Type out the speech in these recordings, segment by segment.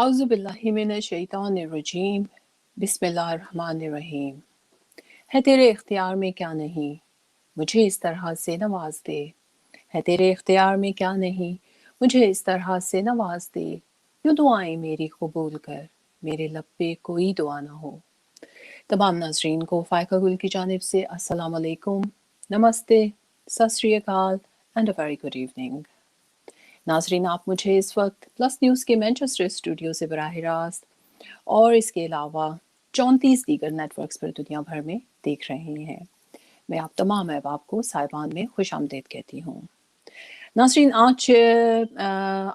औज़ुबिल्लाहिमिनश्शैतानिर्रजीम बिस्मिल्लाहिर्रहमानिर्रहीम। है तेरे इख्तियार में क्या नहीं, मुझे इस तरह से नवाज दे। है तेरे इख्तियार में क्या नहीं, मुझे इस तरह से नवाज दे। यूँ दुआएं मेरी कबूल कर, मेरे लब पे कोई दुआ ना हो। तमाम नाज़रीन को फ़ायका गुल की जानिब से अस्सलाम वालेकुम, नमस्ते, सत श्री अकाल and a very good evening. नाज़रीन, आप मुझे इस वक्त प्लस न्यूज़ के मैनचेस्टर स्टूडियो से बराह रास्त और इसके अलावा 34 दीगर नेटवर्क्स पर दुनिया भर में देख रहे हैं। मैं आप तमाम अहबाब को साहिबान में खुश आमदीद कहती हूँ। नाज़रीन, आज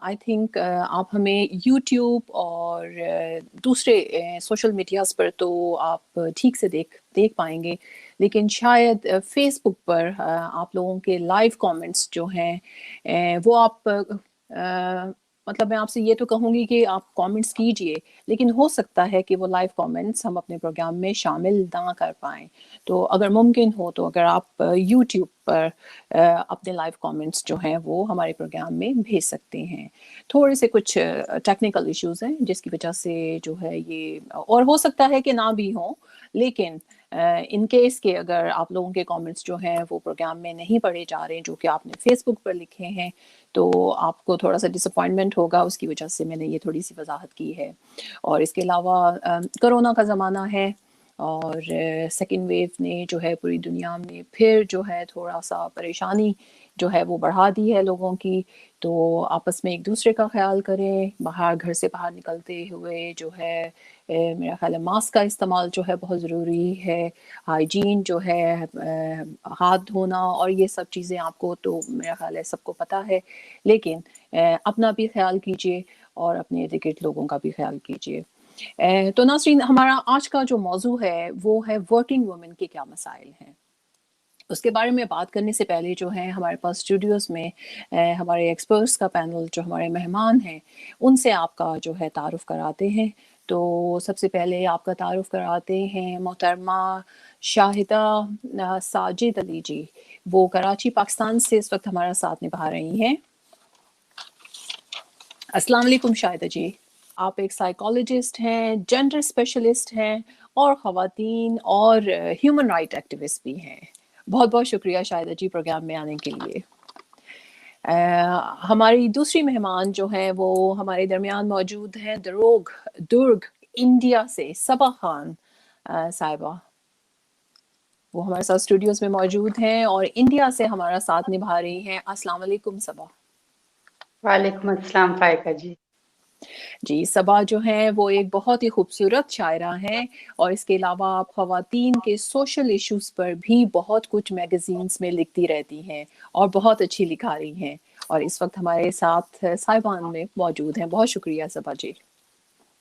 आई थिंक आप हमें यूट्यूब और दूसरे सोशल मीडियाज़ पर तो आप ठीक से देख पाएंगे, लेकिन शायद फेसबुक पर आप लोगों के लाइव कमेंट्स जो हैं वो आप मतलब मैं आपसे ये तो कहूँगी कि आप कमेंट्स कीजिए, लेकिन हो सकता है कि वो लाइव कमेंट्स हम अपने प्रोग्राम में शामिल ना कर पाएँ। तो अगर मुमकिन हो तो अगर आप यूट्यूब पर अपने लाइव कमेंट्स जो हैं वो हमारे प्रोग्राम में भेज सकते हैं। थोड़े से कुछ टेक्निकल इश्यूज़ हैं जिसकी वजह से जो है ये, और हो सकता है कि ना भी हों, लेकिन इन केस के अगर आप लोगों के कमेंट्स जो हैं वो प्रोग्राम में नहीं पढ़े जा रहे हैं जो कि आपने फेसबुक पर लिखे हैं, तो आपको थोड़ा सा डिसअपॉइंटमेंट होगा, उसकी वजह से मैंने ये थोड़ी सी वजाहत की है। और इसके अलावा कोरोना का ज़माना है और सेकेंड वेव ने जो है पूरी दुनिया में फिर जो है थोड़ा सा परेशानी जो है वो बढ़ा दी है लोगों की। तो आपस में एक दूसरे का ख्याल करें, घर से बाहर निकलते हुए जो है मेरा ख्याल है मास्क का इस्तेमाल जो है बहुत ज़रूरी है। हाइजीन जो है, हाथ धोना और ये सब चीज़ें आपको तो मेरा ख्याल है सबको पता है, लेकिन अपना भी ख्याल कीजिए और अपने इर्द गिर्द लोगों का भी ख्याल कीजिए। तो नाज़रीन, हमारा आज का जो मौजू है वो है वर्किंग वुमेन के क्या मसाइल हैं। उसके बारे में बात करने से पहले जो है हमारे पास स्टूडियोज़ में हमारे एक्सपर्ट्स का पैनल, जो हमारे मेहमान हैं, उनसे आपका जो है तारुफ़ कराते हैं। तो सबसे पहले आपका तारुफ़ कराते हैं मोहतरमा शाहिदा साजिद अली जी। वो कराची पाकिस्तान से इस वक्त हमारा साथ निभा रही हैं। अस्सलाम वालेकुम शाहिदा जी। आप एक साइकोलॉजिस्ट हैं, जेंडर स्पेशलिस्ट हैं और ख़वातीन और ह्यूमन राइट एक्टिविस्ट भी हैं। बहुत बहुत शुक्रिया शाहिदा जी प्रोग्राम में आने के लिए। हमारी दूसरी मेहमान जो हैं वो हमारे दरमियान मौजूद हैं दुर्ग इंडिया से सबा खान साहिबा। वो हमारे साथ स्टूडियोज़ में मौजूद हैं और इंडिया से हमारा साथ निभा रही हैं। अस्सलाम वालेकुम सबा। वालेकुम अस्सलाम फ़ायका जी। जी, सबा जो हैं वो एक बहुत ही खूबसूरत शायरा हैं और इसके अलावा आप ख़वातीन के सोशल इश्यूज़ पर भी बहुत कुछ मैगज़ीन्स में लिखती रहती हैं और बहुत अच्छी लिखारी हैं, और इस वक्त हमारे साथ साहिबान में मौजूद हैं। बहुत शुक्रिया सबा जी।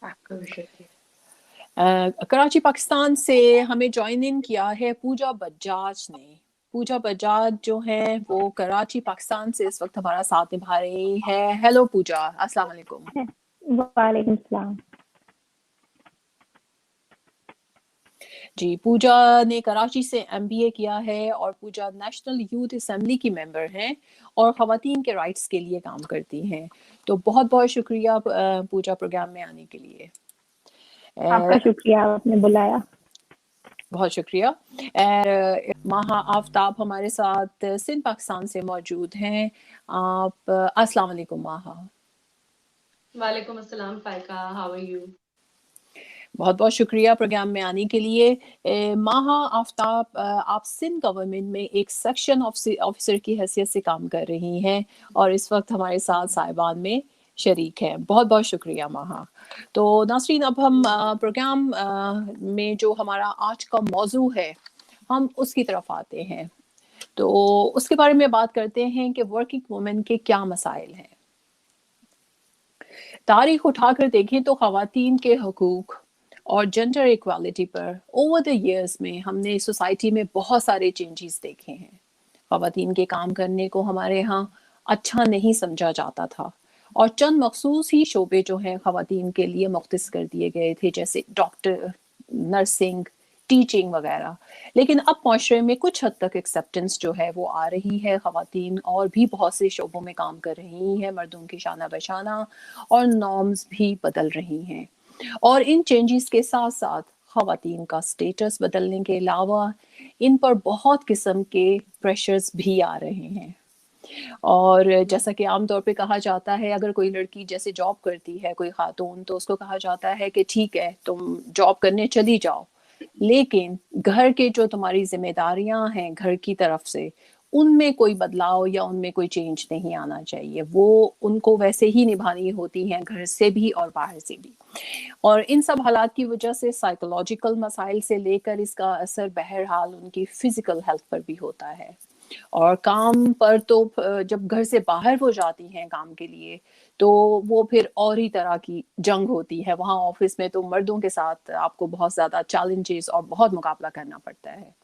आपका भी शुक्रिया। कराची पाकिस्तान से हमें ज्वाइन इन किया है पूजा बजाज ने। पूजा बजाज जो हैं वो कराची पाकिस्तान से इस वक्त हमारा साथ निभा रही है। हेलो पूजा, अस्सलाम वालेकुम। वालेकुम सलाम। जी, पूजा ने कराची से एमबीए किया है और पूजा नेशनल यूथ असेंबली की मेंबर हैं और ख़वातीन के राइट्स के लिए काम करती हैं। तो बहुत बहुत शुक्रिया पूजा प्रोग्राम में आने के लिए। आपका शुक्रिया, आपने बुलाया। बहुत शुक्रिया। माहा आफ्ताब हमारे साथ सिंध पाकिस्तान से मौजूद हैं। आप अस्सलाम वालेकुम माहा। वालेकुम अस्सलाम फ़ायका, हाउ आर यू? बहुत बहुत शुक्रिया प्रोग्राम में आने के लिए। माहा आफ्ताब, आप सिंध गवर्नमेंट में एक सेक्शन ऑफिसर की हैसियत से काम कर रही हैं और इस वक्त हमारे साथ साहिबान में शरीक हैं। बहुत बहुत शुक्रिया माहा। तो नासरीन, अब हम प्रोग्राम में जो हमारा आज का मौजू है हम उसकी तरफ आते हैं। तो उसके बारे में बात करते हैं कि वर्किंग वुमेन के क्या मसाइल हैं। तारीख उठाकर देखें तो ख़वातीन के हकूक़ और जेंडर इक्वालिटी पर ओवर द इयर्स में हमने सोसाइटी में बहुत सारे चेंजेस देखे हैं। ख़वातीन के काम करने को हमारे यहाँ अच्छा नहीं समझा जाता था और चंद मखसूस ही शोबे जो हैं ख़वातीन के लिए मुख्तस कर दिए गए थे, जैसे डॉक्टर, नर्सिंग, टीचिंग वगैरह। लेकिन अब माशरे में कुछ हद तक एक्सेप्टेंस जो है वो आ रही है, ख़वातीन और भी बहुत से शोबों में काम कर रही हैं, मर्दों की शाना बशाना, और नॉर्म्स भी बदल रही हैं। और इन चेंजेस के साथ साथ ख़वातीन का स्टेटस बदलने के अलावा इन पर बहुत किस्म के प्रेशर्स भी आ रहे हैं। और जैसा कि आम तौर पे कहा जाता है, अगर कोई लड़की जैसे जॉब करती है, कोई खातून, तो उसको कहा जाता है कि ठीक है तुम जॉब करने चली जाओ, लेकिन घर के जो तुम्हारी जिम्मेदारियां हैं घर की तरफ से, उनमें कोई बदलाव या उनमें कोई चेंज नहीं आना चाहिए। वो उनको वैसे ही निभानी होती हैं, घर से भी और बाहर से भी। और इन सब हालात की वजह से साइकोलॉजिकल मसाइल से लेकर इसका असर बहरहाल उनकी फिजिकल हेल्थ पर भी होता है। और काम पर तो जब घर से बाहर वो जाती हैं काम के लिए, तो वो फिर और ही तरह की जंग होती है। वहाँ ऑफिस में तो मर्दों के साथ आपको बहुत ज़्यादा चैलेंजेस और बहुत मुकाबला करना पड़ता है।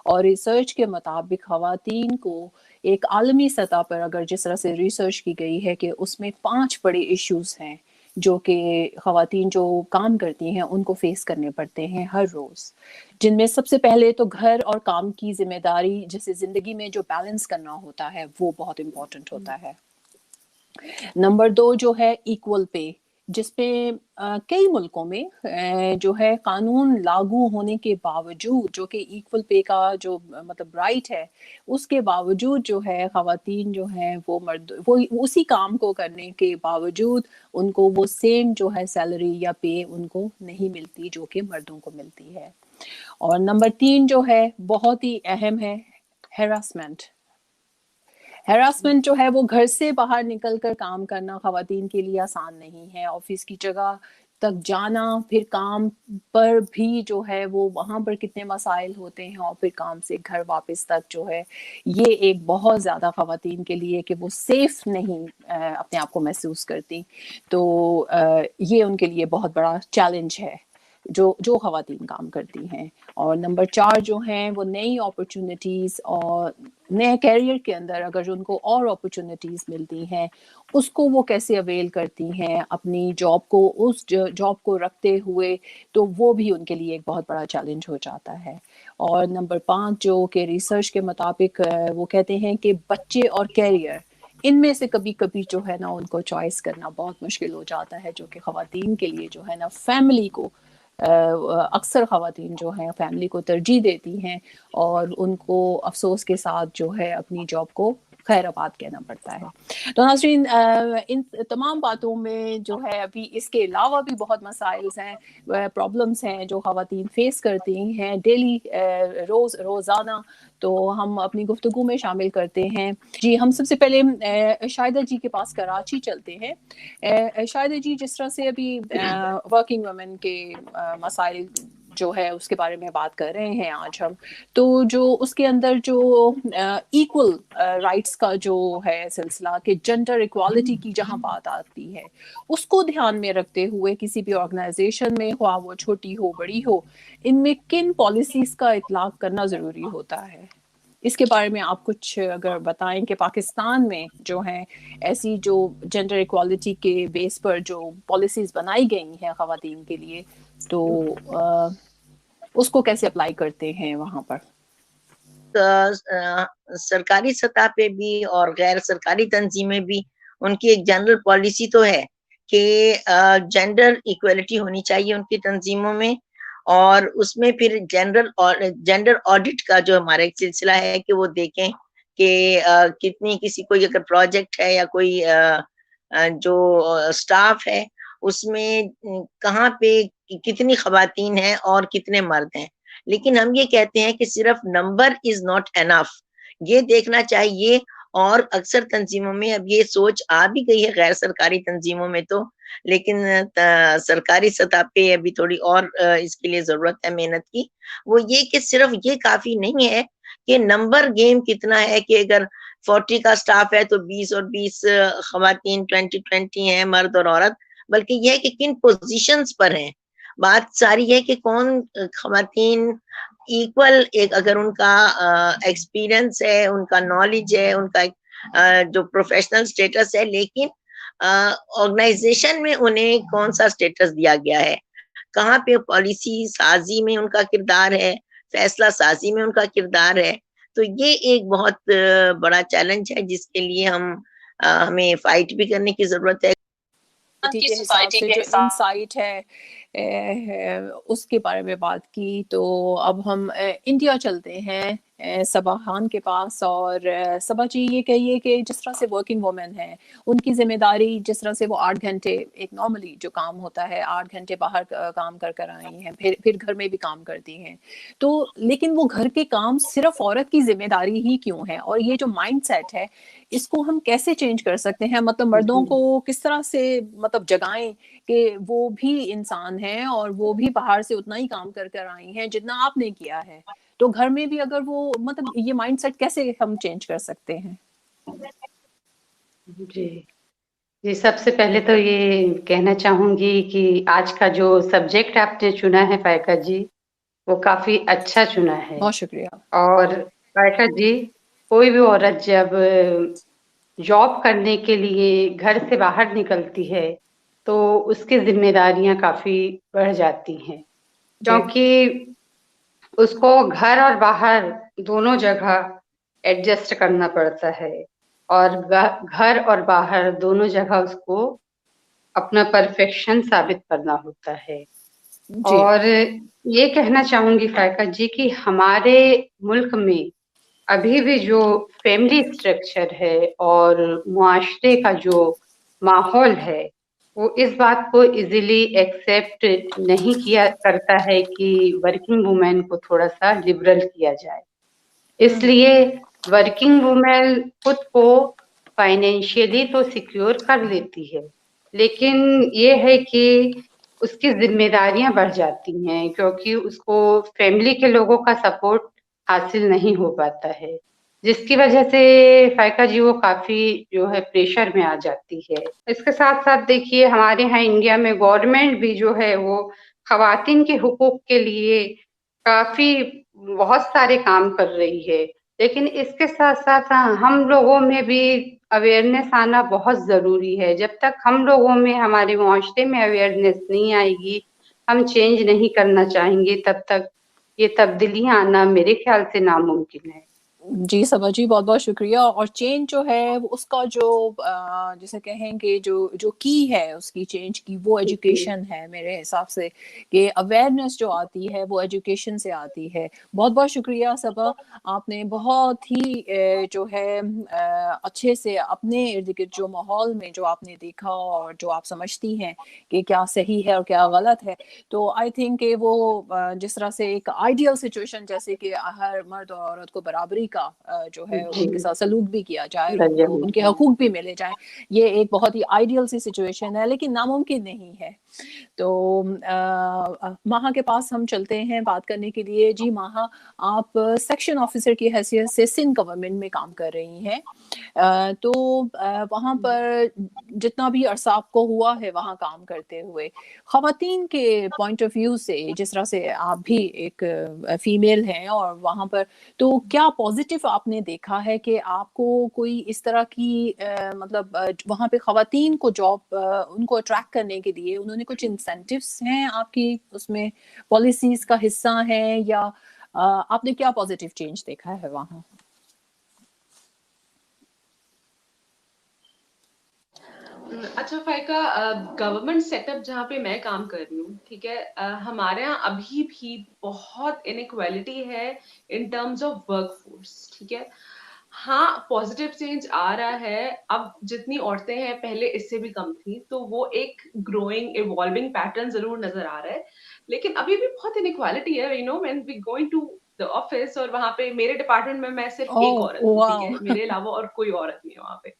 और रिसर्च के मुताबिक ख़वातीन को एक आलमी सतह पर, अगर जिस तरह से रिसर्च की गई है, कि उसमें 5 बड़े इश्यूज हैं जो कि ख़वातीन जो काम करती हैं उनको फेस करने पड़ते हैं हर रोज़। जिनमें सबसे पहले तो घर और काम की जिम्मेदारी, जैसे ज़िंदगी में जो बैलेंस करना होता है, वो बहुत इम्पोर्टेंट होता है। नंबर 2 जो है इक्वल पे, जिसपे कई मुल्कों में जो है कानून लागू होने के बावजूद, जो कि इक्वल पे का जो मतलब राइट है, उसके बावजूद जो है ख़वातीन जो हैं वो मर्द वो उसी काम को करने के बावजूद उनको वो सेम जो है सैलरी या पे उनको नहीं मिलती जो कि मर्दों को मिलती है। और नंबर 3 जो है बहुत ही अहम है, हैरासमेंट। हैरासमेंट जो है वो घर से बाहर निकल कर काम करना ख़वातीन के लिए आसान नहीं है। ऑफिस की जगह तक जाना, फिर काम पर भी जो है वो वहाँ पर कितने मसाइल होते हैं, और फिर काम से घर वापस तक जो है, ये एक बहुत ज़्यादा ख़वातीन के लिए कि वो सेफ नहीं अपने आप को महसूस करती। तो ये उनके लिए बहुत बड़ा चैलेंज है जो ख़वातीन काम करती हैं। और नंबर 4 जो हैं वो नई अपॉर्चुनिटीज़ और नए करियर के अंदर अगर उनको और अपॉर्चुनिटीज़ मिलती हैं, उसको वो कैसे अवेल करती हैं अपनी जॉब को, उस जॉब को रखते हुए, तो वो भी उनके लिए एक बहुत बड़ा चैलेंज हो जाता है। और नंबर 5 जो कि रिसर्च के मुताबिक वो कहते हैं कि बच्चे और करियर, इनमें से कभी-कभी जो है ना उनको चॉइस करना बहुत मुश्किल हो जाता है, जो कि ख़वातीन के लिए जो है ना फैमिली को अक्सर ख़वातीन जो हैं फैमिली को तरजीह देती हैं, और उनको अफ़सोस के साथ जो है अपनी जॉब को खैराबाद कहना पड़ता है। तो नाज़रीन, इन तमाम बातों में जो है अभी इसके अलावा भी बहुत मसाइल्स हैं, प्रॉब्लम्स हैं जो ख़वातीन फेस करती हैं डेली, रोज़ाना। तो हम अपनी गुफ्तगू में शामिल करते हैं। जी, हम सबसे पहले शाहिदा जी के पास कराची चलते हैं। शाहिदा जी, जिस तरह से अभी वर्किंग वुमेन के मसाइल जो है उसके बारे में बात कर रहे हैं आज हम, तो जो उसके अंदर जो इक्वल राइट्स का जो है सिलसिला, कि जेंडर इक्वालिटी की जहाँ बात आती है, उसको ध्यान में रखते हुए किसी भी ऑर्गेनाइजेशन में, ख्वाह वो छोटी हो बड़ी हो, इनमें किन पॉलिसीज का इतलाक करना ज़रूरी होता है? इसके बारे में आप कुछ अगर बताएं कि पाकिस्तान में जो है ऐसी जो जेंडर इक्वालिटी के बेस पर जो पॉलिसीज बनाई गई हैं ख़वातीन के लिए, तो उसको कैसे अप्लाई करते हैं वहाँ पर? सरकारी सतह पे भी और गैर सरकारी तंजीमें भी, उनकी एक जनरल पॉलिसी तो है कि जेंडर इक्वलिटी होनी चाहिए उनकी तंजीमों में, और उसमें फिर जेंडर ऑडिट का जो हमारा एक सिलसिला है कि वो देखें कि कितनी किसी कोई अगर प्रोजेक्ट है या कोई जो स्टाफ है उसमें कहाँ पे कितनी ख़वातीन हैं और कितने मर्द हैं। लेकिन हम ये कहते हैं कि सिर्फ नंबर इज नॉट एनफ, ये देखना चाहिए। और अक्सर तंजीमों में अब ये सोच आ भी गई है, गैर सरकारी तंजीमों में तो, लेकिन सरकारी सतह पे अभी थोड़ी और इसके लिए जरूरत है मेहनत की। वो ये कि सिर्फ ये काफी नहीं है कि नंबर गेम कितना है, कि अगर 40 का स्टाफ है तो 20 और 20 खवातीन 20-20 हैं, मर्द और औरत, बल्कि यह है कि किन पोजीशंस पर हैं। बात सारी है कि कौन खवातीन इक्वल, एक अगर उनका एक्सपीरियंस है, उनका नॉलेज है, उनका जो प्रोफेशनल स्टेटस है, लेकिन ऑर्गेनाइजेशन में उन्हें कौन सा स्टेटस दिया गया है, कहाँ पे पॉलिसी साजी में उनका किरदार है, फैसला साजी में उनका किरदार है। तो ये एक बहुत बड़ा चैलेंज है जिसके लिए हमें फाइट भी करने की जरूरत है। सोसाइटी के हिसाब से जो इंसाइट है उसके बारे में बात की, तो अब हम इंडिया चलते हैं सबा खान के पास। और सबा जी, ये कहिए कि जिस तरह से वर्किंग वुमेन है, उनकी जिम्मेदारी जिस तरह से वो 8 घंटे एक नॉर्मली जो काम होता है 8 घंटे बाहर काम कर आई हैं, फिर घर में भी काम करती हैं, तो लेकिन वो घर के काम सिर्फ औरत की जिम्मेदारी ही क्यों है, और ये जो माइंडसेट है इसको हम कैसे चेंज कर सकते हैं? मतलब मर्दों को किस तरह से मतलब जगाएं कि वो भी इंसान हैं और वो भी बाहर से उतना ही काम कर आई हैं जितना आपने किया है, तो घर में भी अगर वो मतलब ये माइंडसेट कैसे हम चेंज कर सकते हैं? जी, सबसे पहले तो ये कहना चाहूंगी कि आज का जो सब्जेक्ट आपने चुना है फायका जी, वो काफी अच्छा चुना है। बहुत शुक्रिया। और फायका जी, कोई भी औरत जब जॉब करने के लिए घर से बाहर निकलती है तो उसकी जिम्मेदारियां काफी बढ़ जाती हैं, क्योंकि उसको घर और बाहर दोनों जगह एडजस्ट करना पड़ता है, और घर और बाहर दोनों जगह उसको अपना परफेक्शन साबित करना होता है। और ये कहना चाहूंगी फायका जी कि हमारे मुल्क में अभी भी जो फैमिली स्ट्रक्चर है और मुआशरे का जो माहौल है, वो इस बात को इजीली एक्सेप्ट नहीं किया करता है कि वर्किंग वुमेन को थोड़ा सा लिबरल किया जाए। इसलिए वर्किंग वुमेन खुद को फाइनेंशियली तो सिक्योर कर लेती है, लेकिन ये है कि उसकी जिम्मेदारियां बढ़ जाती हैं, क्योंकि उसको फैमिली के लोगों का सपोर्ट हासिल नहीं हो पाता है, जिसकी वजह से फायका जी वो काफी जो है प्रेशर में आ जाती है। इसके साथ साथ देखिए, हमारे यहाँ इंडिया में गवर्नमेंट भी जो है वो खवातीन के हुकूक के लिए काफी बहुत सारे काम कर रही है, लेकिन इसके साथ साथ हम लोगों में भी अवेयरनेस आना बहुत जरूरी है। जब तक हम लोगों में, हमारे मुआशरे में अवेयरनेस नहीं आएगी, हम चेंज नहीं करना चाहेंगे, तब तक ये तब्दीलियां आना मेरे ख्याल से नामुमकिन है। जी सबा जी, बहुत बहुत शुक्रिया। और चेंज जो है वो उसका जो जैसे कहेंगे जो की है उसकी चेंज की, वो एजुकेशन है मेरे हिसाब से, कि अवेयरनेस जो आती है वो एजुकेशन से आती है। बहुत बहुत शुक्रिया सबा, आपने बहुत ही जो है अच्छे से अपने इर्द गिर्द जो माहौल में जो आपने देखा और जो आप समझती हैं कि क्या सही है और क्या गलत है, तो आई थिंक कि वो जिस तरह से एक आइडियल सिचुएशन, जैसे कि हर मर्द और औरत को बराबरी का जो है उनके साथ सलूक भी किया जाए, उनको उनके हकूक भी मिले जाए, ये एक बहुत ही आइडियल सी सिचुएशन है, लेकिन नामुमकिन नहीं है। तो माहा के पास हम चलते हैं बात करने के लिए। जी माहा, आप सेक्शन ऑफिसर की हैसियत से सिंध गवर्नमेंट में काम कर रही हैं, तो वहाँ पर जितना भी अरसा आपको हुआ है वहाँ काम करते हुए, ख़वातीन के पॉइंट ऑफ व्यू से, जिस तरह से आप भी एक फीमेल हैं और वहाँ पर, तो क्या पॉजिटिव आपने देखा है कि आपको कोई इस तरह की मतलब वहाँ पे ख़वातीन को जॉब उनको अट्रैक्ट करने के लिए उन्होंने कुछ इंसेंटिव्स हैं आपकी उसमें पॉलिसीज का हिस्सा हैं, या आपने क्या पॉजिटिव चेंज देखा है वहाँ? अच्छा फाइका, गवर्नमेंट सेटअप जहाँ पे मैं काम कर रही हूँ, ठीक है, हमारे यहाँ अभी भी बहुत इनइक्वालिटी है इन टर्म्स ऑफ वर्कफोर्स, ठीक है। हाँ, पॉजिटिव चेंज आ रहा है, अब जितनी औरतें हैं पहले इससे भी कम थी, तो वो एक ग्रोइंग इवॉल्विंग पैटर्न जरूर नजर आ रहा है, लेकिन अभी भी बहुत इनइक्वालिटी है। You know, when we going to the office, और वहां पे मेरे डिपार्टमेंट में मैं सिर्फ एक औरत हूँ, ठीक है, मेरे अलावा और कोई औरत नहीं है वहां पे।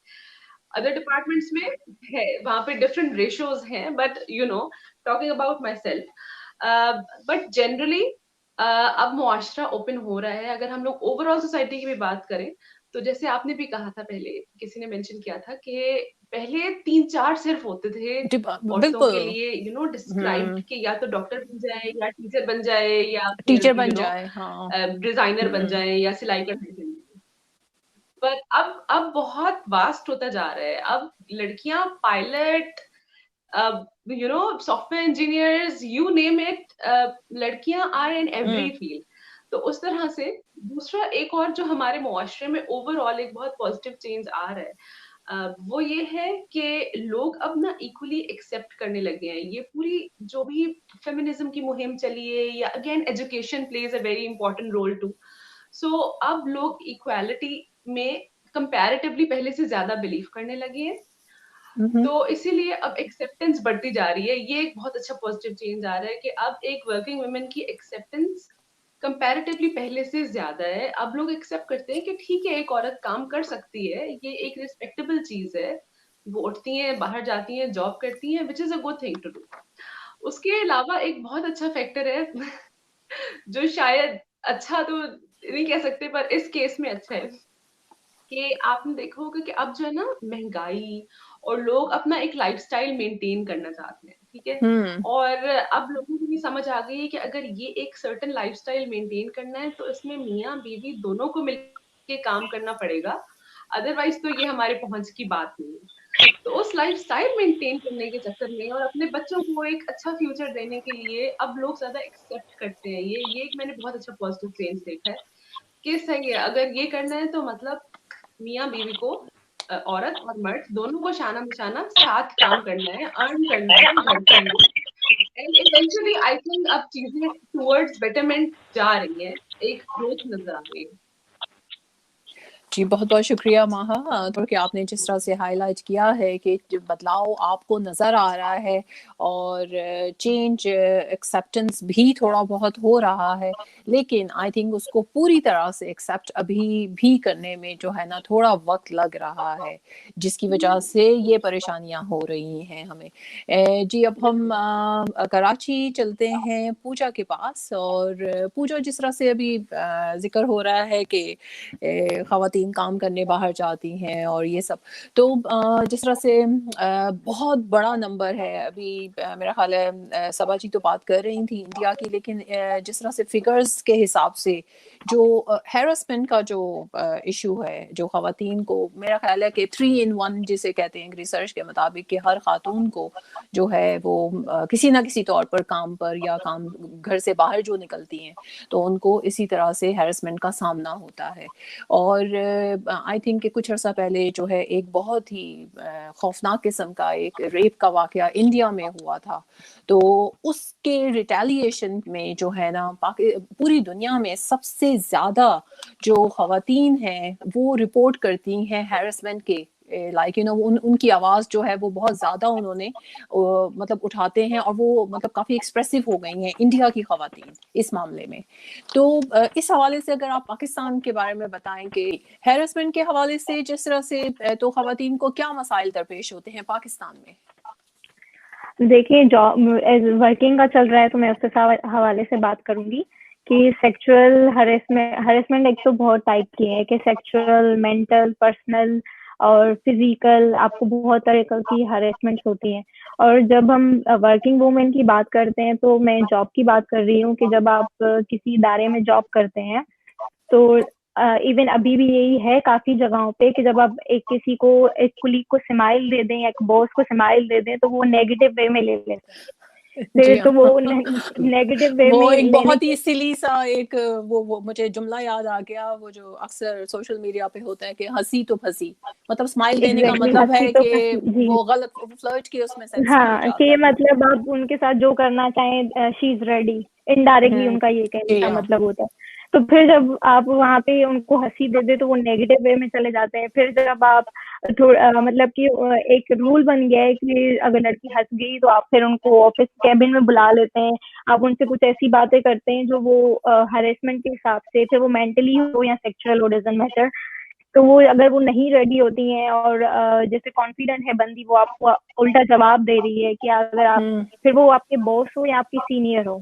अदर डिपार्टमेंट्स में है, वहां पे डिफरेंट रेशियोज हैं, but you no, talking about my self, but generally अब मुआशरा ओपन हो रहा है। अगर हम लोग ओवरऑल सोसाइटी की भी बात करें, तो जैसे आपने भी कहा था, पहले किसी ने मेंशन किया था कि पहले 3-4 सिर्फ होते थे औरतों के लिए, यू नो, डिस्क्राइब्ड कि या तो डॉक्टर बन जाए, या टीचर बन जाए, या टीचर फिर बन यू नो जाए, हाँ, डिजाइनर बन जाए, या सिलाई कर जाए। पर अब बहुत वास्ट होता जा रहा है। अब लड़कियां pilot, you know, software engineers, you name it, लड़कियां आर इन एवरी फील्ड। तो उस तरह से दूसरा एक और जो हमारे मुआशरे में ओवरऑल एक बहुत पॉजिटिव चेंज आ रहा है, वो ये है कि लोग अब ना इक्वली एक्सेप्ट करने लगे हैं। ये पूरी जो भी फेमिनिज्म की मुहिम चली है, या again education plays a very important role too. So अब लोग इक्वालिटी में कंपैरेटिवली पहले से ज्यादा बिलीव करने लगे हैं, तो इसीलिए अब एक्सेप्टेंस बढ़ती जा रही है। ये एक बहुत अच्छा पॉजिटिव चेंज आ रहा है कि अब एक वर्किंग वुमेन की एक्सेप्टेंस कंपैरेटिवली पहले से ज्यादा है। अब लोग एक्सेप्ट करते हैं कि ठीक है, एक औरत काम कर सकती है, ये एक रिस्पेक्टेबल चीज है। वो उठती हैं, बाहर जाती हैं, जॉब करती हैं, which is a good thing to do. उसके अलावा एक बहुत अच्छा फैक्टर है जो शायद अच्छा तो नहीं कह सकते, पर इस केस में अच्छा है, कि आपने देखा होगा कि अब जो है ना महंगाई, और लोग अपना एक लाइफस्टाइल मेंटेन करना चाहते हैं, ठीक है। और अब लोगों को भी समझ आ गई है कि अगर ये एक सर्टेन लाइफस्टाइल मेंटेन करना है तो इसमें मियाँ बीवी दोनों को मिलके काम करना पड़ेगा, अदरवाइज तो ये हमारे पहुंच की बात नहीं है। तो उस लाइफस्टाइल मेंटेन करने के चक्कर में और अपने बच्चों को एक अच्छा फ्यूचर देने के लिए अब लोग ज्यादा एक्सेप्ट करते हैं। ये एक मैंने बहुत अच्छा पॉजिटिव चेंज देखा है कि सही है, अगर ये करना है तो मतलब मियाँ बीवी को, औरत और मर्द दोनों को शाना बिशाना साथ काम करना है, अर्न करना है घर के लिए। एंड इवेंचुअली आई थिंक अब चीजें टुवर्ड्स बेटरमेंट जा रही हैं, एक ग्रोथ नजर आ रही है। जी, बहुत बहुत शुक्रिया माहा, तो कि आपने जिस तरह से हाईलाइट किया है कि बदलाव आपको नज़र आ रहा है और चेंज एक्सेप्टेंस भी थोड़ा बहुत हो रहा है, लेकिन आई थिंक उसको पूरी तरह से एक्सेप्ट अभी भी करने में जो है ना थोड़ा वक्त लग रहा है, जिसकी वजह से ये परेशानियां हो रही हैं हमें। जी, अब हम कराची चलते हैं पूजा के पास। और पूजा, जिस तरह से अभी जिक्र हो रहा है कि ख़वातीन काम करने बाहर जाती हैं और ये सब, तो जिस तरह से बहुत बड़ा नंबर है अभी, मेरा ख्याल है सबा जी तो बात कर रही थी इंडिया की, लेकिन जिस तरह से फिगर्स के हिसाब से जो हैरेसमेंट का जो इशू है, जो ख़वातीन को, मेरा ख्याल है कि 3 in 1 जिसे कहते हैं रिसर्च के मुताबिक, कि हर खातून को जो है वो किसी ना किसी तौर पर काम पर या काम घर से बाहर जो निकलती हैं तो उनको इसी तरह से हैरेसमेंट का सामना होता है। और आई थिंक कि कुछ अर्सा पहले जो है एक बहुत ही खौफनाक किस्म का एक रेप का वाकया इंडिया में हुआ था, तो उसके रिटेलिएशन में जो है ना पूरी दुनिया में सबसे ज़्यादा जो ख़वातीन हैं वो रिपोर्ट करती हैं हैरेसमेंट के, लाइक उनकी आवाज़ जो है वो बहुत ज़्यादा उन्होंने मतलब उठाते हैं, और वो मतलब काफ़ी एक्सप्रेसिव हो गई हैं इंडिया की ख़वातीन इस मामले में। तो इस हवाले से अगर आप पाकिस्तान के बारे में बताएं कि हैरेसमेंट के हवाले से जिस तरह से तो ख़वातीन को क्या मसाइल दरपेश होते हैं पाकिस्तान में? देखिए, जॉब वर्किंग का चल रहा है तो मैं उसके हवाले से बात करूंगी कि सेक्सुअल हरेसमेंट एक तो बहुत टाइप की है, कि सेक्सुअल, मेंटल, पर्सनल और फिजिकल, आपको बहुत तरह की हरेसमेंट होती है। और जब हम वर्किंग वुमेन की बात करते हैं तो मैं जॉब की बात कर रही हूँ कि जब आप किसी इदारे में जॉब करते हैं तो इवन अभी भी यही है काफी जगहों पे कि जब आप किसी को, एक कुलीग को स्माइल दे दें या एक बॉस को स्माइल दे दें तो वो नेगेटिव वे में ले लेते हैं। फिर तो वो नेगेटिव वे वो में एक लेने बहुत ही सिली सा एक वो मुझे जुमला याद आ गया, वो जो अक्सर सोशल मीडिया पे होता है कि हंसी तो फंसी, मतलब स्माइल देने का मतलब है कि वो गलत फ्लर्ट की उसमें सेंस में हो हाँ, जाता कि है। मतलब आप उनके साथ जो करना चाहें, शी इज रेडी, इनडायरेक्टली उनका ये कहने का मतलब होता है। तो फिर जब आप वहाँ पे उनको हंसी दे दे तो वो नेगेटिव वे में चले जाते हैं। फिर जब आप थोड़ा मतलब कि एक रूल बन गया है कि अगर लड़की हंस गई तो आप फिर उनको ऑफिस कैबिन में बुला लेते हैं, आप उनसे कुछ ऐसी बातें करते हैं जो वो हरेसमेंट के हिसाब से, फिर वो मेंटली हो या सेक्सुअल हो, डजंट मैटर, तो वो अगर वो नहीं रेडी होती हैं और जैसे कॉन्फिडेंट है बंदी, वो आपको उल्टा जवाब दे रही है कि अगर आप, फिर वो आपके बॉस हो या आपकी सीनियर हो,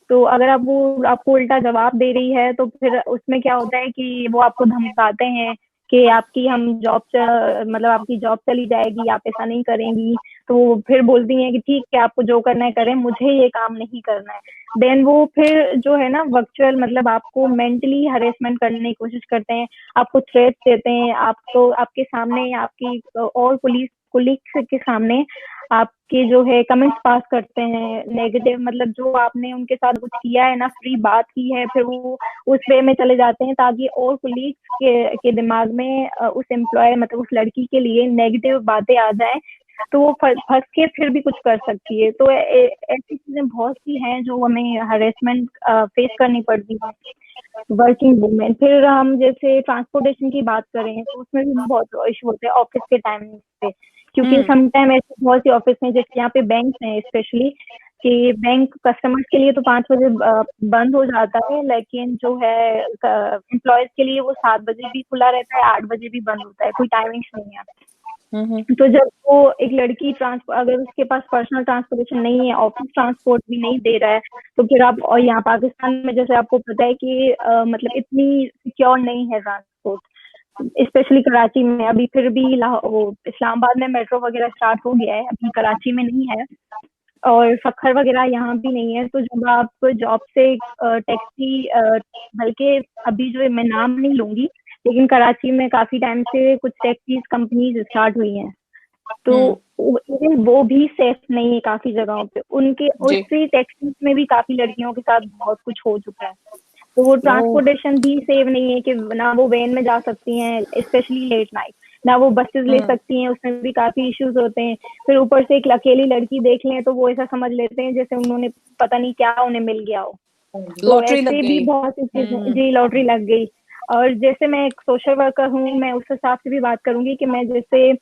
तो अगर आप वो आपको उल्टा जवाब दे रही है तो फिर उसमें क्या होता है कि वो आपको धमकाते हैं कि आपकी हम मतलब आपकी जॉब चली जाएगी, आप ऐसा नहीं करेंगी। तो वो फिर बोलती हैं कि ठीक है, आपको जो करना है करें, मुझे ये काम नहीं करना है। देन वो फिर जो है ना वर्चुअल, मतलब आपको मेंटली हरेसमेंट करने की कोशिश करते हैं, आपको थ्रेट्स देते हैं, आपको आपके सामने आपकी और पुलिस कोलीग्स के सामने आपके जो है कमेंट्स पास करते हैं नेगेटिव, मतलब जो आपने उनके साथ कुछ किया है ना, फ्री बात की है, फिर वो उस वे में चले जाते हैं ताकि और कोलीग्स के दिमाग में उस एम्प्लॉय मतलब उस लड़की के लिए नेगेटिव बातें आ जाए, तो वो फंस के फिर भी कुछ कर सकती है। तो ऐसी चीजें बहुत सी हैं जो हमें हरेसमेंट फेस करनी पड़ती है वर्किंग वुमेन। फिर हम जैसे ट्रांसपोर्टेशन की बात करें तो उसमें भी बहुत इशू होते हैं ऑफिस के टाइमिंग पे, क्योंकि समटाइम ऐसे बहुत सी ऑफिस में, जैसे यहाँ पे बैंक है स्पेशली, कि बैंक कस्टमर्स के लिए तो 5 बजे बंद हो जाता है, लेकिन जो है एम्प्लॉयज के लिए वो 7 बजे भी खुला रहता है, 8 बजे भी बंद होता है, कोई टाइमिंग्स नहीं है। तो जब वो एक लड़की अगर उसके पास पर्सनल ट्रांसपोर्टेशन नहीं है, ऑफिस ट्रांसपोर्ट भी नहीं दे रहा है, तो फिर आप, और यहाँ पाकिस्तान में जैसे आपको पता है कि मतलब इतनी सिक्योर नहीं है ट्रांसपोर्ट, स्पेशली कराची में। अभी फिर भी इस्लामाबाद में मेट्रो वगैरह स्टार्ट हो गया है, अभी कराची में नहीं है, और सखर वगैरह यहाँ भी नहीं है। तो जब आप जॉब से टैक्सी, बल्कि अभी जो मैं नाम नहीं लूंगी, लेकिन कराची में काफी टाइम से कुछ टैक्सी कंपनीज स्टार्ट हुई हैं, तो वो भी सेफ नहीं है काफी जगहों पे। उनके उसी टैक्सी में भी काफी लड़कियों के साथ बहुत कुछ हो चुका है, तो वो ट्रांसपोर्टेशन भी सेफ नहीं है कि ना वो वैन में जा सकती हैं स्पेशली लेट नाइट, ना वो बसेस ले सकती हैं, उसमें भी काफी इश्यूज होते हैं। फिर ऊपर से एक अकेली लड़की देख लें तो वो ऐसा समझ लेते हैं जैसे उन्होंने पता नहीं क्या उन्हें मिल गया हो, तो ऐसे भी बहुत सी चीजें, जी लॉटरी लग गई। और जैसे मैं एक सोशल वर्कर हूँ, मैं उस हिसाब से भी बात करूंगी कि मैं जैसे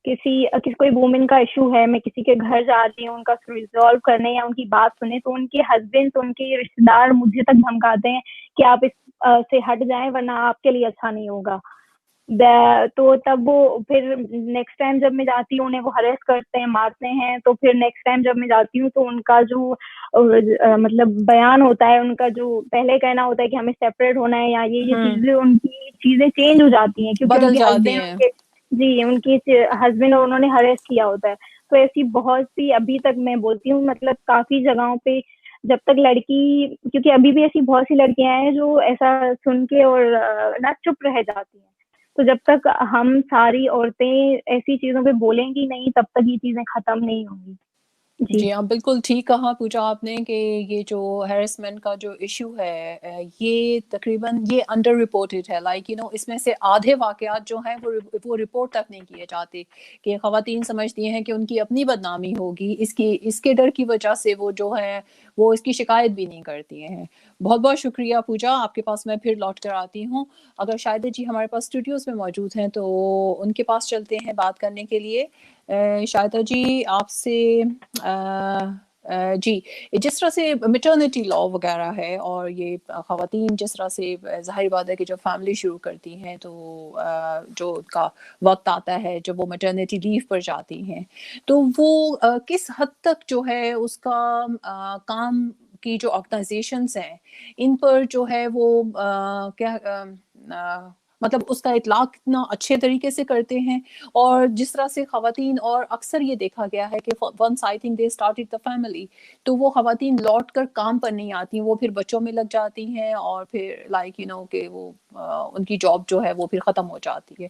किसी कोई वुमेन का इशू है, मैं किसी के घर जा रही हूँ उनका रिजॉल्व करने या उनकी बात सुने, तो उनके हस्बैंड, तो उनके रिश्तेदार मुझे तक धमकाते हैं कि आप इस से हट जाएं वरना आपके लिए अच्छा नहीं होगा। तो तब वो फिर नेक्स्ट टाइम जब मैं जाती हूँ उन्हें वो हरेस करते हैं, मारते हैं। तो फिर नेक्स्ट टाइम जब मैं जाती हूँ तो उनका जो मतलब बयान होता है, उनका जो पहले कहना होता है कि हमें सेपरेट होना है या ये चीजें, उनकी चीजें चेंज हो जाती हैं क्योंकि उनके हस्बैंड, जी उनकी हस्बैंड और उन्होंने हरेस किया होता है। तो ऐसी बहुत सी अभी तक मैं बोलती हूँ, मतलब काफी जगहों पे जब तक लड़की, क्योंकि अभी भी ऐसी बहुत सी लड़कियां हैं जो ऐसा सुन के और ना चुप रह जाती हैं, तो जब तक हम सारी औरतें ऐसी चीजों पे बोलेंगी नहीं तब तक ये चीजें खत्म नहीं होंगी। जी हाँ, बिल्कुल ठीक कहा पूजा आपने कि ये जो हैरेसमेंट का जो इशू है ये तकरीबन ये अंडर रिपोर्टेड है। लाइक इसमें से आधे वाकयात जो हैं वो रिपोर्ट तक नहीं किए जाते कि ख़वातीन समझती हैं कि उनकी अपनी बदनामी होगी, इसके डर की वजह से वो जो है वो इसकी शिकायत भी नहीं करती हैं। बहुत बहुत शुक्रिया पूजा, आपके पास मैं फिर लौट कर आती हूँ। अगर शायद जी हमारे पास स्टूडियोज़ में मौजूद हैं तो उनके पास चलते हैं बात करने के लिए। शायदा जी आपसे जी, जिस तरह से मैटरनिटी लॉ वगैरह है और ये ख़वातीन जिस तरह से ज़ाहिर बात है कि जब फैमिली शुरू करती हैं तो जो उनका वक्त आता है जब वो मैटरनिटी लीव पर जाती हैं तो वो किस हद तक जो है उसका काम की जो ऑर्गेनाइजेशंस हैं इन पर जो है वो मतलब उसका इतलाक कितना अच्छे तरीके से करते हैं। और जिस तरह से ख़वातीन, और अक्सर ये देखा गया है कि once I think they started the family, तो वो ख़वातीन लौट कर काम पर नहीं आती, वो फिर बच्चों में लग जाती हैं और फिर लाइक कि वो उनकी जॉब जो है वो फिर ख़त्म हो जाती है।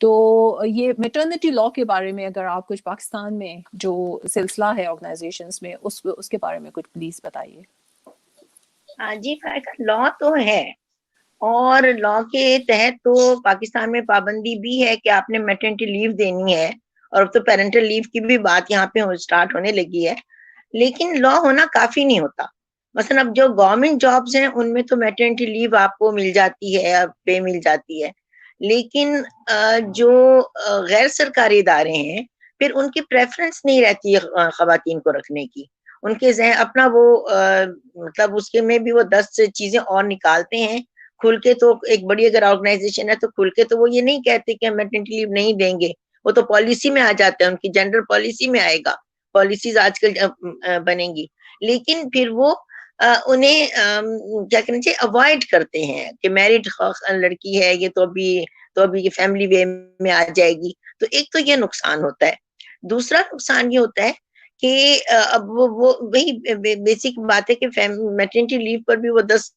तो ये मैटरनिटी लॉ के बारे में अगर आप कुछ पाकिस्तान में जो सिलसिला है ऑर्गेनाइजेशंस में उसके बारे में कुछ प्लीज बताइए। हाँ जी, लॉ तो है और लॉ के तहत तो पाकिस्तान में पाबंदी भी है कि आपने मैटरनिटी लीव देनी है, और अब तो पेरेंटल लीव की भी बात यहाँ पे स्टार्ट होने लगी है, लेकिन लॉ होना काफी नहीं होता। मसलन अब जो गवर्नमेंट जॉब्स हैं उनमें तो मैटरनिटी लीव आपको मिल जाती है, पे मिल जाती है, लेकिन जो गैर सरकारी इदारे हैं फिर उनकी प्रेफरेंस नहीं रहती है ख़वातीन को रखने की। उनके ज़हन अपना वो मतलब उसके में भी वो 10 चीजें और निकालते हैं खुल के। तो एक बड़ी अगर ऑर्गेनाइजेशन है तो खुल के तो वो ये नहीं कहते कि हम मैटरनिटी लीव नहीं देंगे, वो तो पॉलिसी में आ जाता है, उनकी जेंडर पॉलिसी में आएगा, पॉलिसीज आजकल बनेंगी। लेकिन फिर वो उन्हें क्या कहना चाहिए, अवॉइड करते हैं कि मैरिड लड़की है ये तो अभी ये फैमिली वे में आ जाएगी। तो एक तो ये नुकसान होता है। दूसरा नुकसान ये होता है कि अब वो वही बेसिक बात है कि मैटरनिटी लीव पर भी वो 10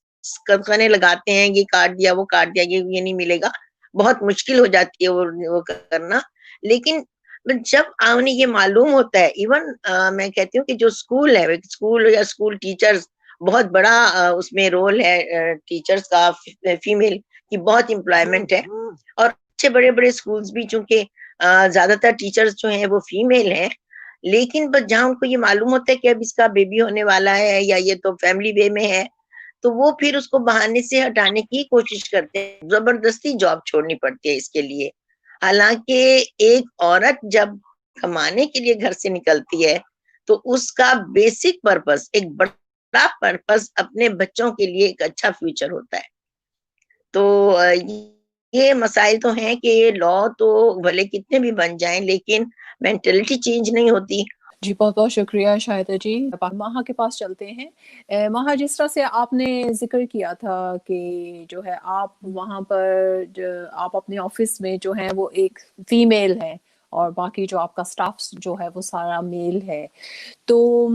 कदखने लगाते हैं, ये काट दिया वो काट दिया, ये नहीं मिलेगा, बहुत मुश्किल हो जाती है वो करना। लेकिन जब उन्हें ये मालूम होता है, इवन मैं कहती हूँ कि जो स्कूल है, स्कूल या स्कूल टीचर्स, बहुत बड़ा उसमें रोल है टीचर्स का, फीमेल की बहुत एम्प्लॉयमेंट है, और अच्छे बड़े बड़े स्कूल्स भी, चूंकि ज्यादातर टीचर्स जो हैं वो फीमेल हैं, लेकिन बस जहाँ उनको ये मालूम होता है कि अब इसका बेबी होने वाला है या ये तो फैमिली वे में है, तो वो फिर उसको बहाने से हटाने की कोशिश करते हैं, जबरदस्ती जॉब छोड़नी पड़ती है इसके लिए। हालांकि एक औरत जब कमाने के लिए घर से निकलती है तो उसका बेसिक पर्पस, एक बड़ा पर्पस अपने बच्चों के लिए एक अच्छा फ्यूचर होता है। तो ये मसाइल तो हैं कि ये लॉ तो भले कितने भी बन जाएं, लेकिन मेंटेलिटी चेंज नहीं होती। जी बहुत बहुत शुक्रिया शाहिदा जी। माहा के पास चलते हैं। माहा, जिस तरह से आपने जिक्र किया था कि जो है आप वहाँ पर आप अपने ऑफिस में जो है वो एक फीमेल है और बाकी जो आपका स्टाफ जो है वो सारा मेल है, तो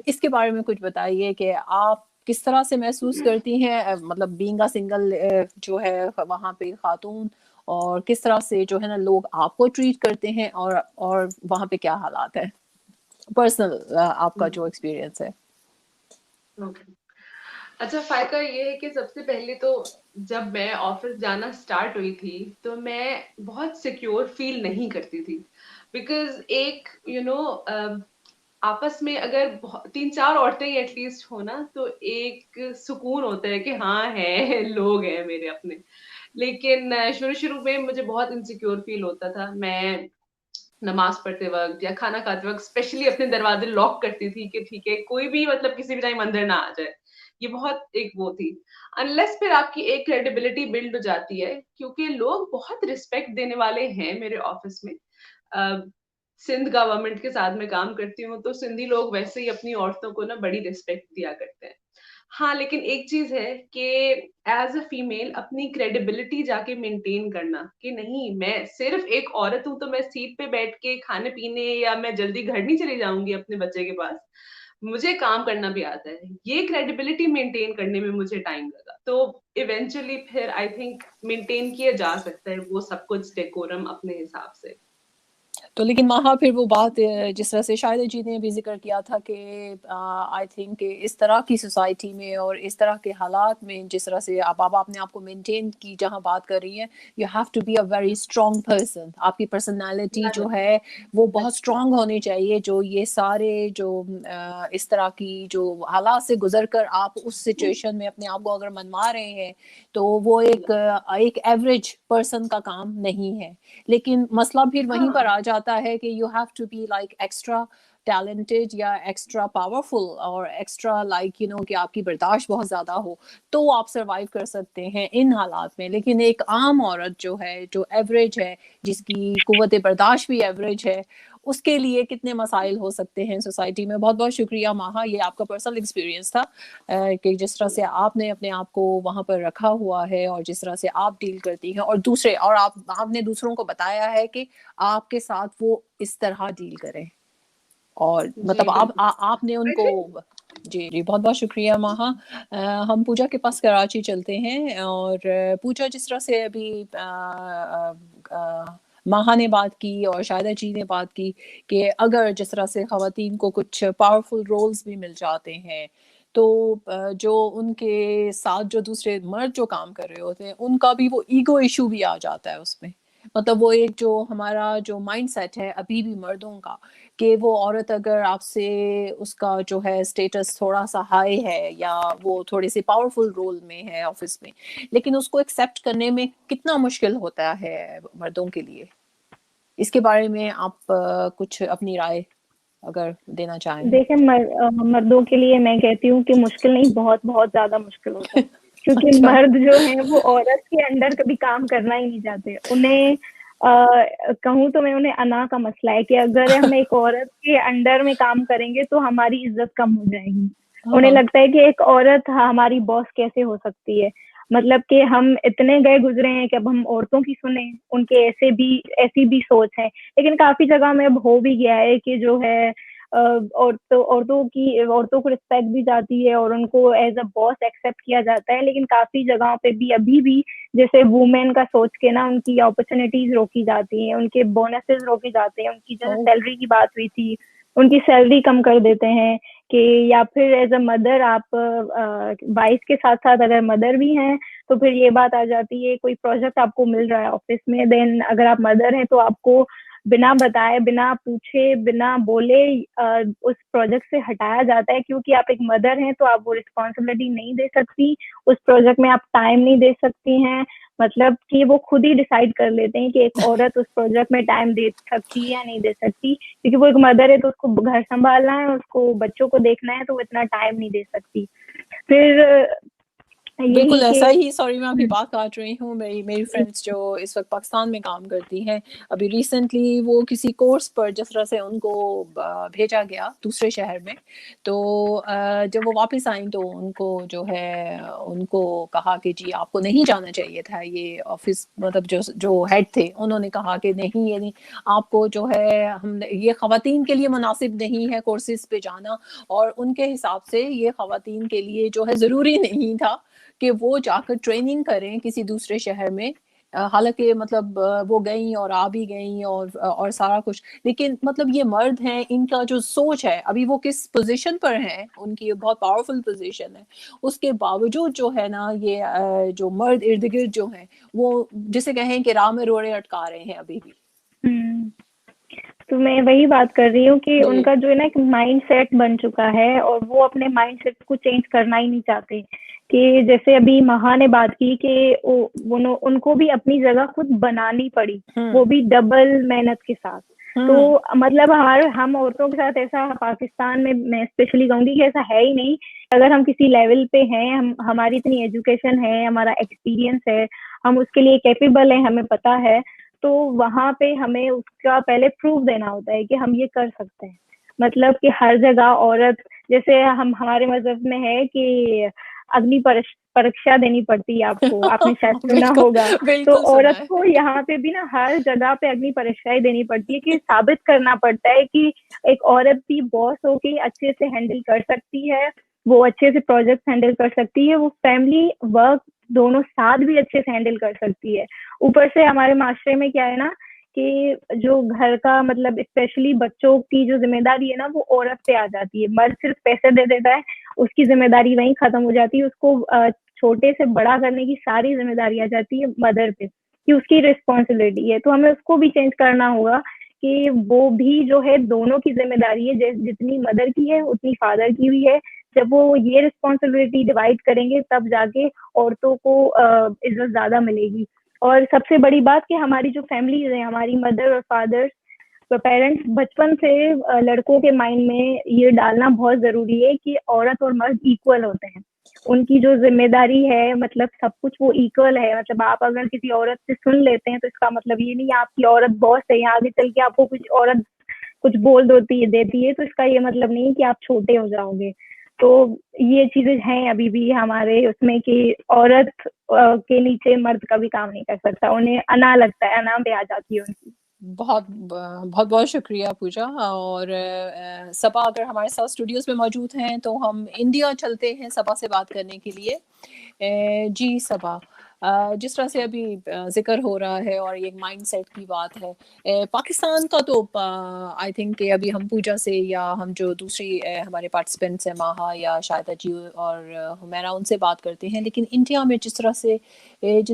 इसके बारे में कुछ बताइए कि आप किस तरह से महसूस करती हैं, मतलब बीइंग अ सिंगल जो है वहाँ पे खातून, और किस तरह से जो है ना लोग आपको ट्रीट करते हैं, और वहाँ पे क्या हालात है, पर्सनल आपका जो एक्सपीरियंस है। ओके, अच्छा फायका, ये है कि सबसे पहले तो जब मैं ऑफिस जाना स्टार्ट हुई थी तो मैं बहुत सिक्योर फील नहीं करती थी, बिकॉज एक आपस में अगर 3-4 औरतें एटलीस्ट हो ना तो एक सुकून होता है कि हाँ है लोग हैं मेरे अपने। लेकिन शुरू शुरू में मुझे बहुत इनसिक्योर फील होता था। मैं नमाज पढ़ते वक्त या खाना खाते वक्त स्पेशली अपने दरवाजे लॉक करती थी कि ठीक है कोई भी मतलब किसी भी टाइम अंदर ना आ जाए। ये बहुत एक वो थी, अनलेस फिर आपकी एक क्रेडिबिलिटी बिल्ड हो जाती है, क्योंकि लोग बहुत रिस्पेक्ट देने वाले हैं मेरे ऑफिस में। सिंध गवर्नमेंट के साथ में काम करती हूँ तो सिंधी लोग वैसे ही अपनी औरतों को ना बड़ी रिस्पेक्ट दिया करते हैं। हाँ, लेकिन एक चीज है कि एज अ फीमेल अपनी क्रेडिबिलिटी जाके मेंटेन करना कि नहीं मैं सिर्फ एक औरत हूं तो मैं सीट पे बैठ के खाने पीने या मैं जल्दी घर नहीं चली जाऊंगी अपने बच्चे के पास, मुझे काम करना भी आता है। ये क्रेडिबिलिटी मेंटेन करने में मुझे टाइम लगा, तो इवेंचुअली फिर आई थिंक मेंटेन किया जा सकता है वो सब कुछ डेकोरम अपने हिसाब से। तो लेकिन वहाँ फिर वो बात जिस तरह से शाहिदा जी ने भी जिक्र किया था कि आई थिंक इस तरह की सोसाइटी में और इस तरह के हालात में जिस तरह से आप अपने आप को मेंटेन की जहाँ बात कर रही हैं, you have to be a very strong person. आपकी पर्सनालिटी जो है वो बहुत स्ट्रॉन्ग होनी चाहिए, जो ये सारे जो इस तरह की जो हालात से गुजर कर आप उस सिचुएशन में अपने आप को अगर मनवा रहे हैं, तो वो एक एवरेज पर्सन का काम नहीं है। लेकिन मसला फिर वहीं पर आ जाता है कि you have to be like extra talented या एक्स्ट्रा पावरफुल और एक्स्ट्रा लाइक कि आपकी बर्दाश्त बहुत ज़्यादा हो, तो आप सरवाइव कर सकते हैं इन हालात में। लेकिन एक आम औरत जो है, जो एवरेज है, जिसकी कुव्वत बर्दाश्त भी एवरेज है, उसके लिए कितने मसाइल हो सकते हैं सोसाइटी में। बहुत बहुत शुक्रिया माहा, ये आपका पर्सनल एक्सपीरियंस था कि जिस तरह से आपने अपने आप को वहाँ पर रखा हुआ है और जिस तरह से आप डील करती हैं, और आपने दूसरों को बताया है कि आपके साथ वो इस तरह डील करें, और मतलब आपने उनको जी जी बहुत बहुत शुक्रिया माहा। हम पूजा के पास कराची चलते हैं, और पूजा जिस तरह से अभी माहा ने बात की और शाहिदा जी ने बात की कि अगर जिस तरह से खवातीन को कुछ पावरफुल रोल्स भी मिल जाते हैं, तो जो उनके साथ जो दूसरे मर्द जो काम कर रहे होते हैं उनका भी वो ईगो इशू भी आ जाता है उसमें। मतलब वो एक जो हमारा जो माइंडसेट है अभी भी मर्दों का, कि वो औरत अगर आपसे उसका जो है स्टेटस थोड़ा सा हाई है या वो थोड़ी सी पावरफुल रोल में है ऑफिस में, लेकिन उसको एक्सेप्ट करने में कितना मुश्किल होता है मर्दों के लिए। इसके बारे में आप कुछ अपनी राय अगर देना चाहें। देखिए मर्दों के लिए मैं कहती हूँ कि मुश्किल नहीं, बहुत बहुत ज्यादा मुश्किल होता है, क्योंकि अच्छा। मर्द जो है वो औरत के अंडर कभी काम करना ही नहीं चाहते। उन्हें कहूँ तो मैं उन्हें अना का मसला है कि अगर हम एक औरत के अंडर में काम करेंगे तो हमारी इज्जत कम हो जाएगी। उन्हें लगता है कि एक औरत हमारी बॉस कैसे हो सकती है, मतलब कि हम इतने गए गुजरे हैं कि अब हम औरतों की सुने, उनके ऐसी भी सोच है। लेकिन काफी जगह में अब हो भी गया है कि जो है औरतों को रिस्पेक्ट दी जाती है और उनको एज अ बॉस एक्सेप्ट किया जाता है, लेकिन काफी जगहों पे भी अभी भी जैसे वुमेन का सोच के ना उनकी अपॉर्चुनिटीज रोकी जाती हैं, उनके बोनसेस रोके जाते हैं, उनकी जैसे सैलरी की बात हुई थी उनकी सैलरी कम कर देते हैं कि, या फिर एज अ मदर आप वाइफ के साथ साथ अगर मदर भी हैं तो फिर ये बात आ जाती है कोई प्रोजेक्ट आपको मिल रहा है ऑफिस में, देन अगर आप मदर हैं तो आपको बिना बताए, बिना पूछे, बिना बोले उस प्रोजेक्ट से हटाया जाता है, क्योंकि आप एक मदर हैं तो आप वो रिस्पॉन्सिबिलिटी नहीं दे सकती, उस प्रोजेक्ट में आप टाइम नहीं दे सकती हैं। मतलब कि वो खुद ही डिसाइड कर लेते हैं कि एक औरत उस प्रोजेक्ट में टाइम दे सकती है या नहीं दे सकती, क्योंकि वो एक मदर है तो उसको घर संभालना है, उसको बच्चों को देखना है, तो वो इतना टाइम नहीं दे सकती। फिर बिल्कुल ऐसा ही, सॉरी मैं आपकी बात काट रही हूँ, मेरी फ्रेंड्स जो इस वक्त पाकिस्तान में काम करती हैं, अभी रिसेंटली वो किसी कोर्स पर जिस तरह से उनको भेजा गया दूसरे शहर में, तो जब वो वापस आई तो उनको जो है उनको कहा कि जी आपको नहीं जाना चाहिए था, ये ऑफिस मतलब जो हेड थे उन्होंने कहा कि नहीं ये नहीं, आपको जो है हम ये ख़वातीन के लिए मुनासिब नहीं है कोर्सेज पे जाना, और उनके हिसाब से ये ख़वातीन के लिए जो है ज़रूरी नहीं था कि वो जाकर ट्रेनिंग करें किसी दूसरे शहर में। हालांकि मतलब वो गई और आ भी गई और सारा कुछ, लेकिन मतलब ये मर्द हैं, इनका जो सोच है अभी वो किस पोजीशन पर हैं, उनकी बहुत पावरफुल पोजीशन है, उसके बावजूद जो है ना ये जो मर्द इर्द गिर्द जो हैं वो जिसे कहें कि राह में रोड़े अटका रहे हैं अभी भी। तो मैं वही बात कर रही हूँ कि उनका जो है ना एक माइंड सेट बन चुका है और वो अपने माइंड सेट को चेंज करना ही नहीं चाहते। कि जैसे अभी महा ने बात की कि उनको भी अपनी जगह खुद बनानी पड़ी, वो भी डबल मेहनत के साथ। तो मतलब हम औरतों के साथ ऐसा पाकिस्तान में मैं स्पेशली कहूंगी कि ऐसा है ही नहीं। अगर हम किसी लेवल पे हैं, हमारी इतनी एजुकेशन है, हमारा एक्सपीरियंस है, हम उसके लिए कैपेबल है, हमें पता है, तो वहां पे हमें उसका पहले प्रूफ देना होता है कि हम ये कर सकते हैं। मतलब कि हर जगह औरत, जैसे हमारे मजहब में है कि अग्नि परीक्षा देनी पड़ती है आपको, आपने शायद सुना होगा। तो औरत को यहाँ पे भी ना हर जगह पे अग्नि परीक्षाएं देनी पड़ती है कि साबित करना पड़ता है कि एक औरत भी बॉस होके अच्छे से हैंडल कर सकती है, वो अच्छे से प्रोजेक्ट हैंडल कर सकती है, वो फैमिली वर्क दोनों साथ भी अच्छे से हैंडल कर सकती है। ऊपर से हमारे माशरे में क्या है ना कि जो घर का मतलब स्पेशली बच्चों की जो जिम्मेदारी है ना वो औरत पे आ जाती है। मर्द सिर्फ पैसे दे देता है, उसकी जिम्मेदारी वहीं खत्म हो जाती है, उसको छोटे से बड़ा करने की सारी जिम्मेदारी आ जाती है मदर पे कि उसकी रिस्पॉन्सिबिलिटी है। तो हमें उसको भी चेंज करना होगा कि वो भी जो है दोनों की जिम्मेदारी है, जितनी मदर की है उतनी फादर की भी है। जब वो ये रिस्पॉन्सिबिलिटी डिवाइड करेंगे तब जाके औरतों को इज्जत ज्यादा मिलेगी। और सबसे बड़ी बात कि हमारी जो फैमिलीज है, हमारी मदर और फादर पेरेंट्स बचपन से लड़कों के माइंड में ये डालना बहुत जरूरी है कि औरत और मर्द इक्वल होते हैं, उनकी जो जिम्मेदारी है मतलब सब कुछ वो इक्वल है। मतलब आप अगर किसी औरत से सुन लेते हैं तो इसका मतलब ये नहीं आपकी औरत बॉस है, यहाँ आगे चल के आपको कुछ औरत कुछ बोल देती है तो इसका ये मतलब नहीं कि आप छोटे हो जाओगे। तो ये चीजें हैं अभी भी हमारे उसमें कि औरत के नीचे मर्द का भी काम नहीं कर सकता, उन्हें अना लगता है, अना पे आ जाती है उनकी। बहुत बहुत बहुत शुक्रिया पूजा। और सबा अगर हमारे साथ स्टूडियोज में मौजूद हैं तो हम इंडिया चलते हैं सबा से बात करने के लिए। जी सबा, जिस तरह से अभी जिक्र हो रहा है और ये माइंडसेट की बात है, पाकिस्तान का तो आई थिंक कि अभी हम पूजा से या हम जो दूसरी हमारे पार्टिसिपेंट्स हैं महा या शायद जी और हुमैरा उनसे बात करते हैं, लेकिन इंडिया में जिस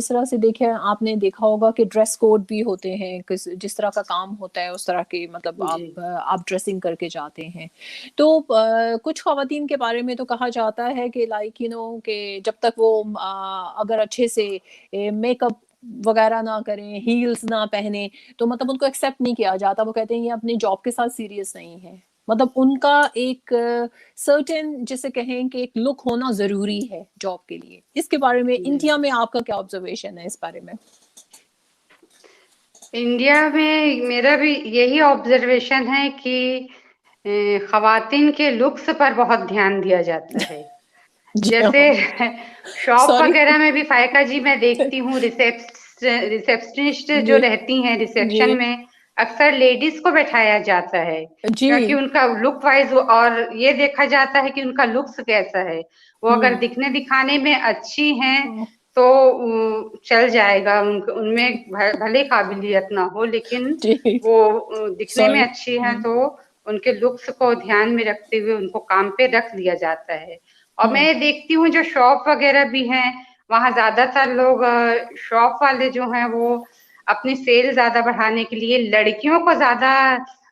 तरह से देखे आपने देखा होगा कि ड्रेस कोड भी होते हैं, जिस तरह का काम होता है उस तरह के मतलब आप ड्रेसिंग करके जाते हैं। तो कुछ ख़वातीन के बारे में तो कहा जाता है कि लाइक यू नो कि जब तक वो अगर अच्छे से मेकअप वगैरह ना करें, हील्स ना पहने, तो मतलब उनको एक्सेप्ट नहीं किया जाता। वो कहते हैं ये अपने जॉब के साथ सीरियस नहीं है। मतलब उनका एक सर्टेन जिसे कहें कि एक लुक होना जरूरी है जॉब के लिए। इसके बारे में इंडिया में आपका क्या ऑब्जर्वेशन है इस बारे में? इंडिया में मेरा भी यही ऑब्जर्वेशन है कि ख़वातीन के लुक्स पर बहुत ध्यान दिया जाता है। जैसे शॉप वगैरह में भी फायका जी मैं देखती हूँ रिसेप्शनिस्ट जो रहती हैं रिसेप्शन में, अक्सर लेडीज को बैठाया जाता है जी क्योंकि उनका लुक वाइज, और ये देखा जाता है कि उनका लुक्स कैसा है। वो अगर दिखने दिखाने में अच्छी हैं तो चल जाएगा, उनमें भले काबिलियत ना हो, लेकिन जी वो दिखने में सॉरी अच्छी हैं तो उनके लुक्स को ध्यान में रखते हुए उनको काम पे रख लिया जाता है। और मैं देखती हूँ जो शॉप वगैरह भी हैं, वहाँ ज्यादातर लोग शॉप वाले जो हैं वो अपनी सेल ज्यादा बढ़ाने के लिए लड़कियों को ज्यादा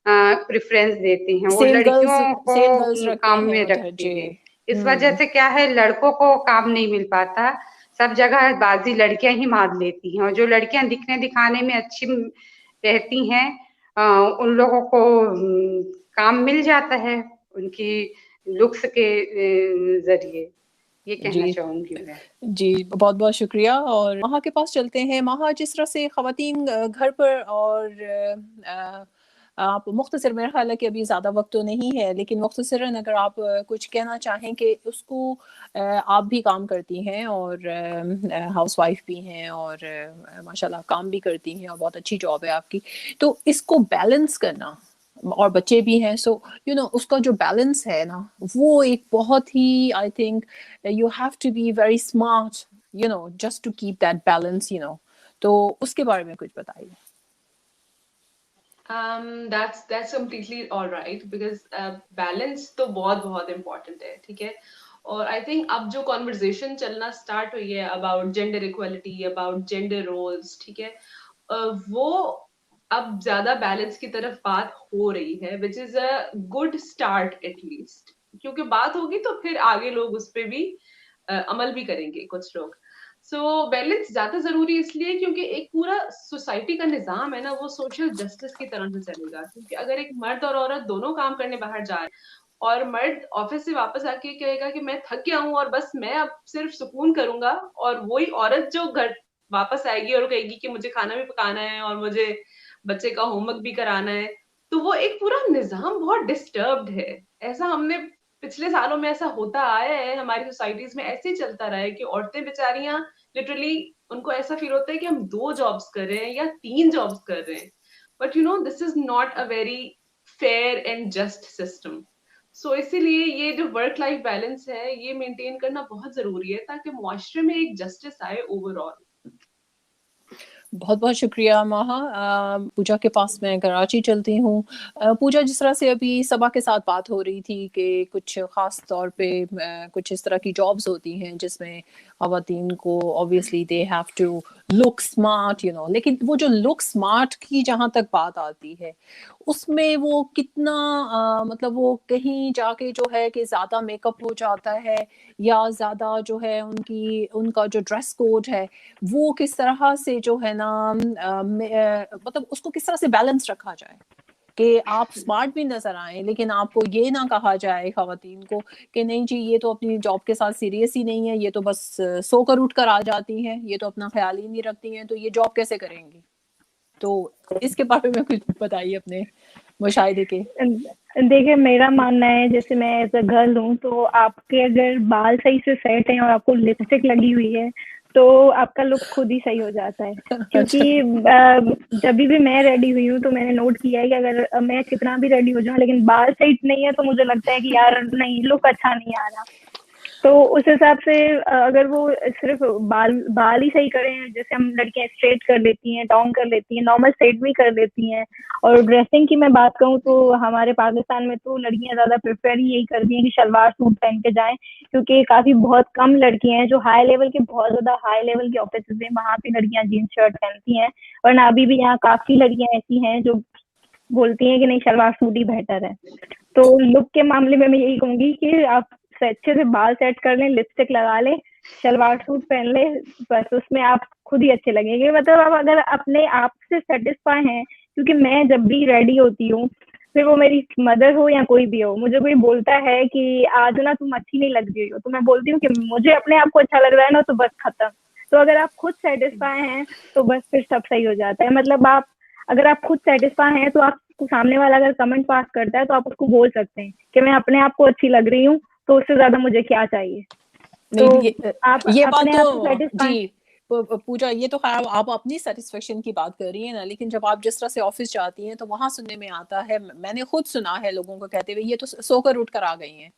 प्रेफरेंस देते हैं, वो सेल लड़कियों गर्ल्स को रखते काम हैं में उधर रखते जी हैं। इस वजह से क्या है, लड़कों को काम नहीं मिल पाता, सब जगह बाजी लड़कियां ही मार लेती हैं, और जो लड़कियां दिखने दिखाने में अच्छी रहती हैं उन लोगों को काम मिल जाता है उनकी लुक्स के जरिए। ये कहना जी चाहूंगी मैं। जी बहुत बहुत शुक्रिया। और माहा के पास चलते हैं। माहा, जिस तरह से ख़वातीन घर पर और आप मुख्तसर, मेरा ख्याल है कि अभी ज़्यादा वक्त तो नहीं है, लेकिन मुख्तसरन अगर आप कुछ कहना चाहें कि उसको, आप भी काम करती हैं और हाउस वाइफ भी हैं और माशाल्लाह काम भी करती हैं और बहुत अच्छी जॉब है आपकी, तो इसको बैलेंस करना, और बच्चे भी हैं, सो यू नो उसका जो बैलेंस है ना, वो एक बहुत ही, I think you have to be very smart, you know, just to keep that balance, you know. तो उसके बारे में कुछ बताइए। That's completely all right because balance तो बहुत बहुत important है, ठीक है। और I think अब जो conversation चलना start हुई है about gender equality, about gender roles, ठीक है, वो अब ज्यादा बैलेंस की तरफ बात हो रही है, which is a good start at least, क्योंकि बात होगी तो फिर आगे लोग उस पे भी अमल भी करेंगे कुछ लोग। सो बैलेंस ज्यादा जरूरी इसलिए क्योंकि एक पूरा सोसाइटी का निजाम है ना, वो सोशल जस्टिस की तरह से चलेगा। क्योंकि अगर एक मर्द और औरत दोनों काम करने बाहर जाए और मर्द ऑफिस से वापस आके कहेगा कि मैं थक गया हूँ और बस मैं अब सिर्फ सुकून करूंगा, और वही औरत जो घर वापस आएगी और कहेगी कि मुझे खाना भी पकाना है और मुझे बच्चे का होमवर्क भी कराना है, तो वो एक पूरा निजाम बहुत डिस्टर्ब्ड है। ऐसा हमने पिछले सालों में ऐसा होता आया है, हमारी सोसाइटीज में ऐसे ही चलता रहा है कि औरतें बेचारियां लिटरली, उनको ऐसा फील होता है कि हम 2 जॉब्स कर रहे हैं या 3 जॉब्स कर रहे हैं, but you know this is not a very fair and just system. So इसीलिए ये जो वर्क लाइफ बैलेंस है ये मेंटेन करना बहुत जरूरी है ताकि मुआशरे में एक जस्टिस आए ओवरऑल। बहुत बहुत शुक्रिया माहा। पूजा के पास मैं कराची चलती हूँ। पूजा, जिस तरह से अभी सबा के साथ बात हो रही थी कि कुछ ख़ास तौर पे कुछ इस तरह की जॉब्स होती हैं जिसमें ख़वातीन को obviously they have to look smart, you know, लेकिन वो जो लुक स्मार्ट की जहाँ तक बात आती है उसमें वो कितना मतलब वो कहीं जाके जो है कि ज़्यादा मेकअप हो जाता है या ज़्यादा जो है उनका जो ड्रेस कोड है वो किस तरह से जो है ना मतलब उसको किस तरह से बैलेंस रखा जाए कि आप स्मार्ट भी नजर आए लेकिन आपको ये ना कहा जाए ख़वातीन को कि नहीं जी ये तो अपनी जॉब के साथ सीरियस ही नहीं है, ये तो बस सोकर उठ कर आ जाती हैं, ये तो अपना ख्याल ही नहीं रखती हैं, तो ये जॉब कैसे करेंगी। तो इसके बारे में कुछ बताइए अपने मुशाहिदे के। देखिए, मेरा मानना है, जैसे मैं एज अ गर्ल हूँ, तो आपके अगर बाल सही से सेट हैं और आपको लिपस्टिक लगी हुई है तो आपका लुक खुद ही सही हो जाता है। क्योंकि जब भी मैं रेडी हुई हूँ तो मैंने नोट किया है कि अगर मैं कितना भी रेडी हो जाऊँ लेकिन बाल सही नहीं है तो मुझे लगता है कि यार नहीं, लुक अच्छा नहीं आ रहा। तो उस हिसाब से अगर वो सिर्फ बाल ही सही करें, जैसे हम लड़कियां स्ट्रेट कर लेती हैं, डॉन कर लेती हैं, नॉर्मल स्ट्रेट भी कर लेती हैं, और ड्रेसिंग की मैं बात कहूँ तो हमारे पाकिस्तान में तो लड़कियां ज्यादा प्रेफर ही यही करती हैं कि शलवार सूट पहन के जाएं, क्योंकि काफी बहुत कम लड़कियां हैं जो हाई लेवल के, बहुत ज्यादा हाई लेवल के ऑफिस हैं वहां पे लड़कियां जीन्स शर्ट पहनती हैं, वरना अभी भी यहाँ काफी लड़कियां ऐसी हैं जो बोलती हैं कि नहीं, शलवार सूट ही बेहतर है। तो लुक के मामले में मैं यही कहूंगी कि आप अच्छे से बाल सेट कर लें, लिपस्टिक लगा लें, शलवार सूट पहन ले, बस उसमें आप खुद ही अच्छे लगेंगे। मतलब आप अगर अपने आप से सेटिस्फाई हैं, क्योंकि मैं जब भी रेडी होती हूँ, फिर वो मेरी मदर हो या कोई भी हो, मुझे कोई बोलता है कि आज ना तुम अच्छी नहीं लग रही हो, तो मैं बोलती हूँ कि मुझे अपने आप को अच्छा लग रहा है ना, तो बस खत्म। तो अगर आप खुद सेटिस्फाई हैं तो बस फिर सब सही हो जाता है। मतलब आप अगर आप खुद सेटिस्फाई हैं तो आप सामने वाला अगर कमेंट पास करता है तो आप उसको बोल सकते हैं कि मैं अपने आप को अच्छी लग रही हूँ, तो उससे ज्यादा मुझे क्या चाहिए। तो ये आप बात अपने आप को तो सेटिस्फाई। जी पूजा, ये तो खैर आप अपनी सेटिस्फेक्शन की बात कर रही है ना, लेकिन जब आप जिस तरह से ऑफिस जाती हैं तो वहां सुनने में आता है, मैंने खुद सुना है लोगों को कहते हुए ये तो सोकर उठ कर आ गई हैं,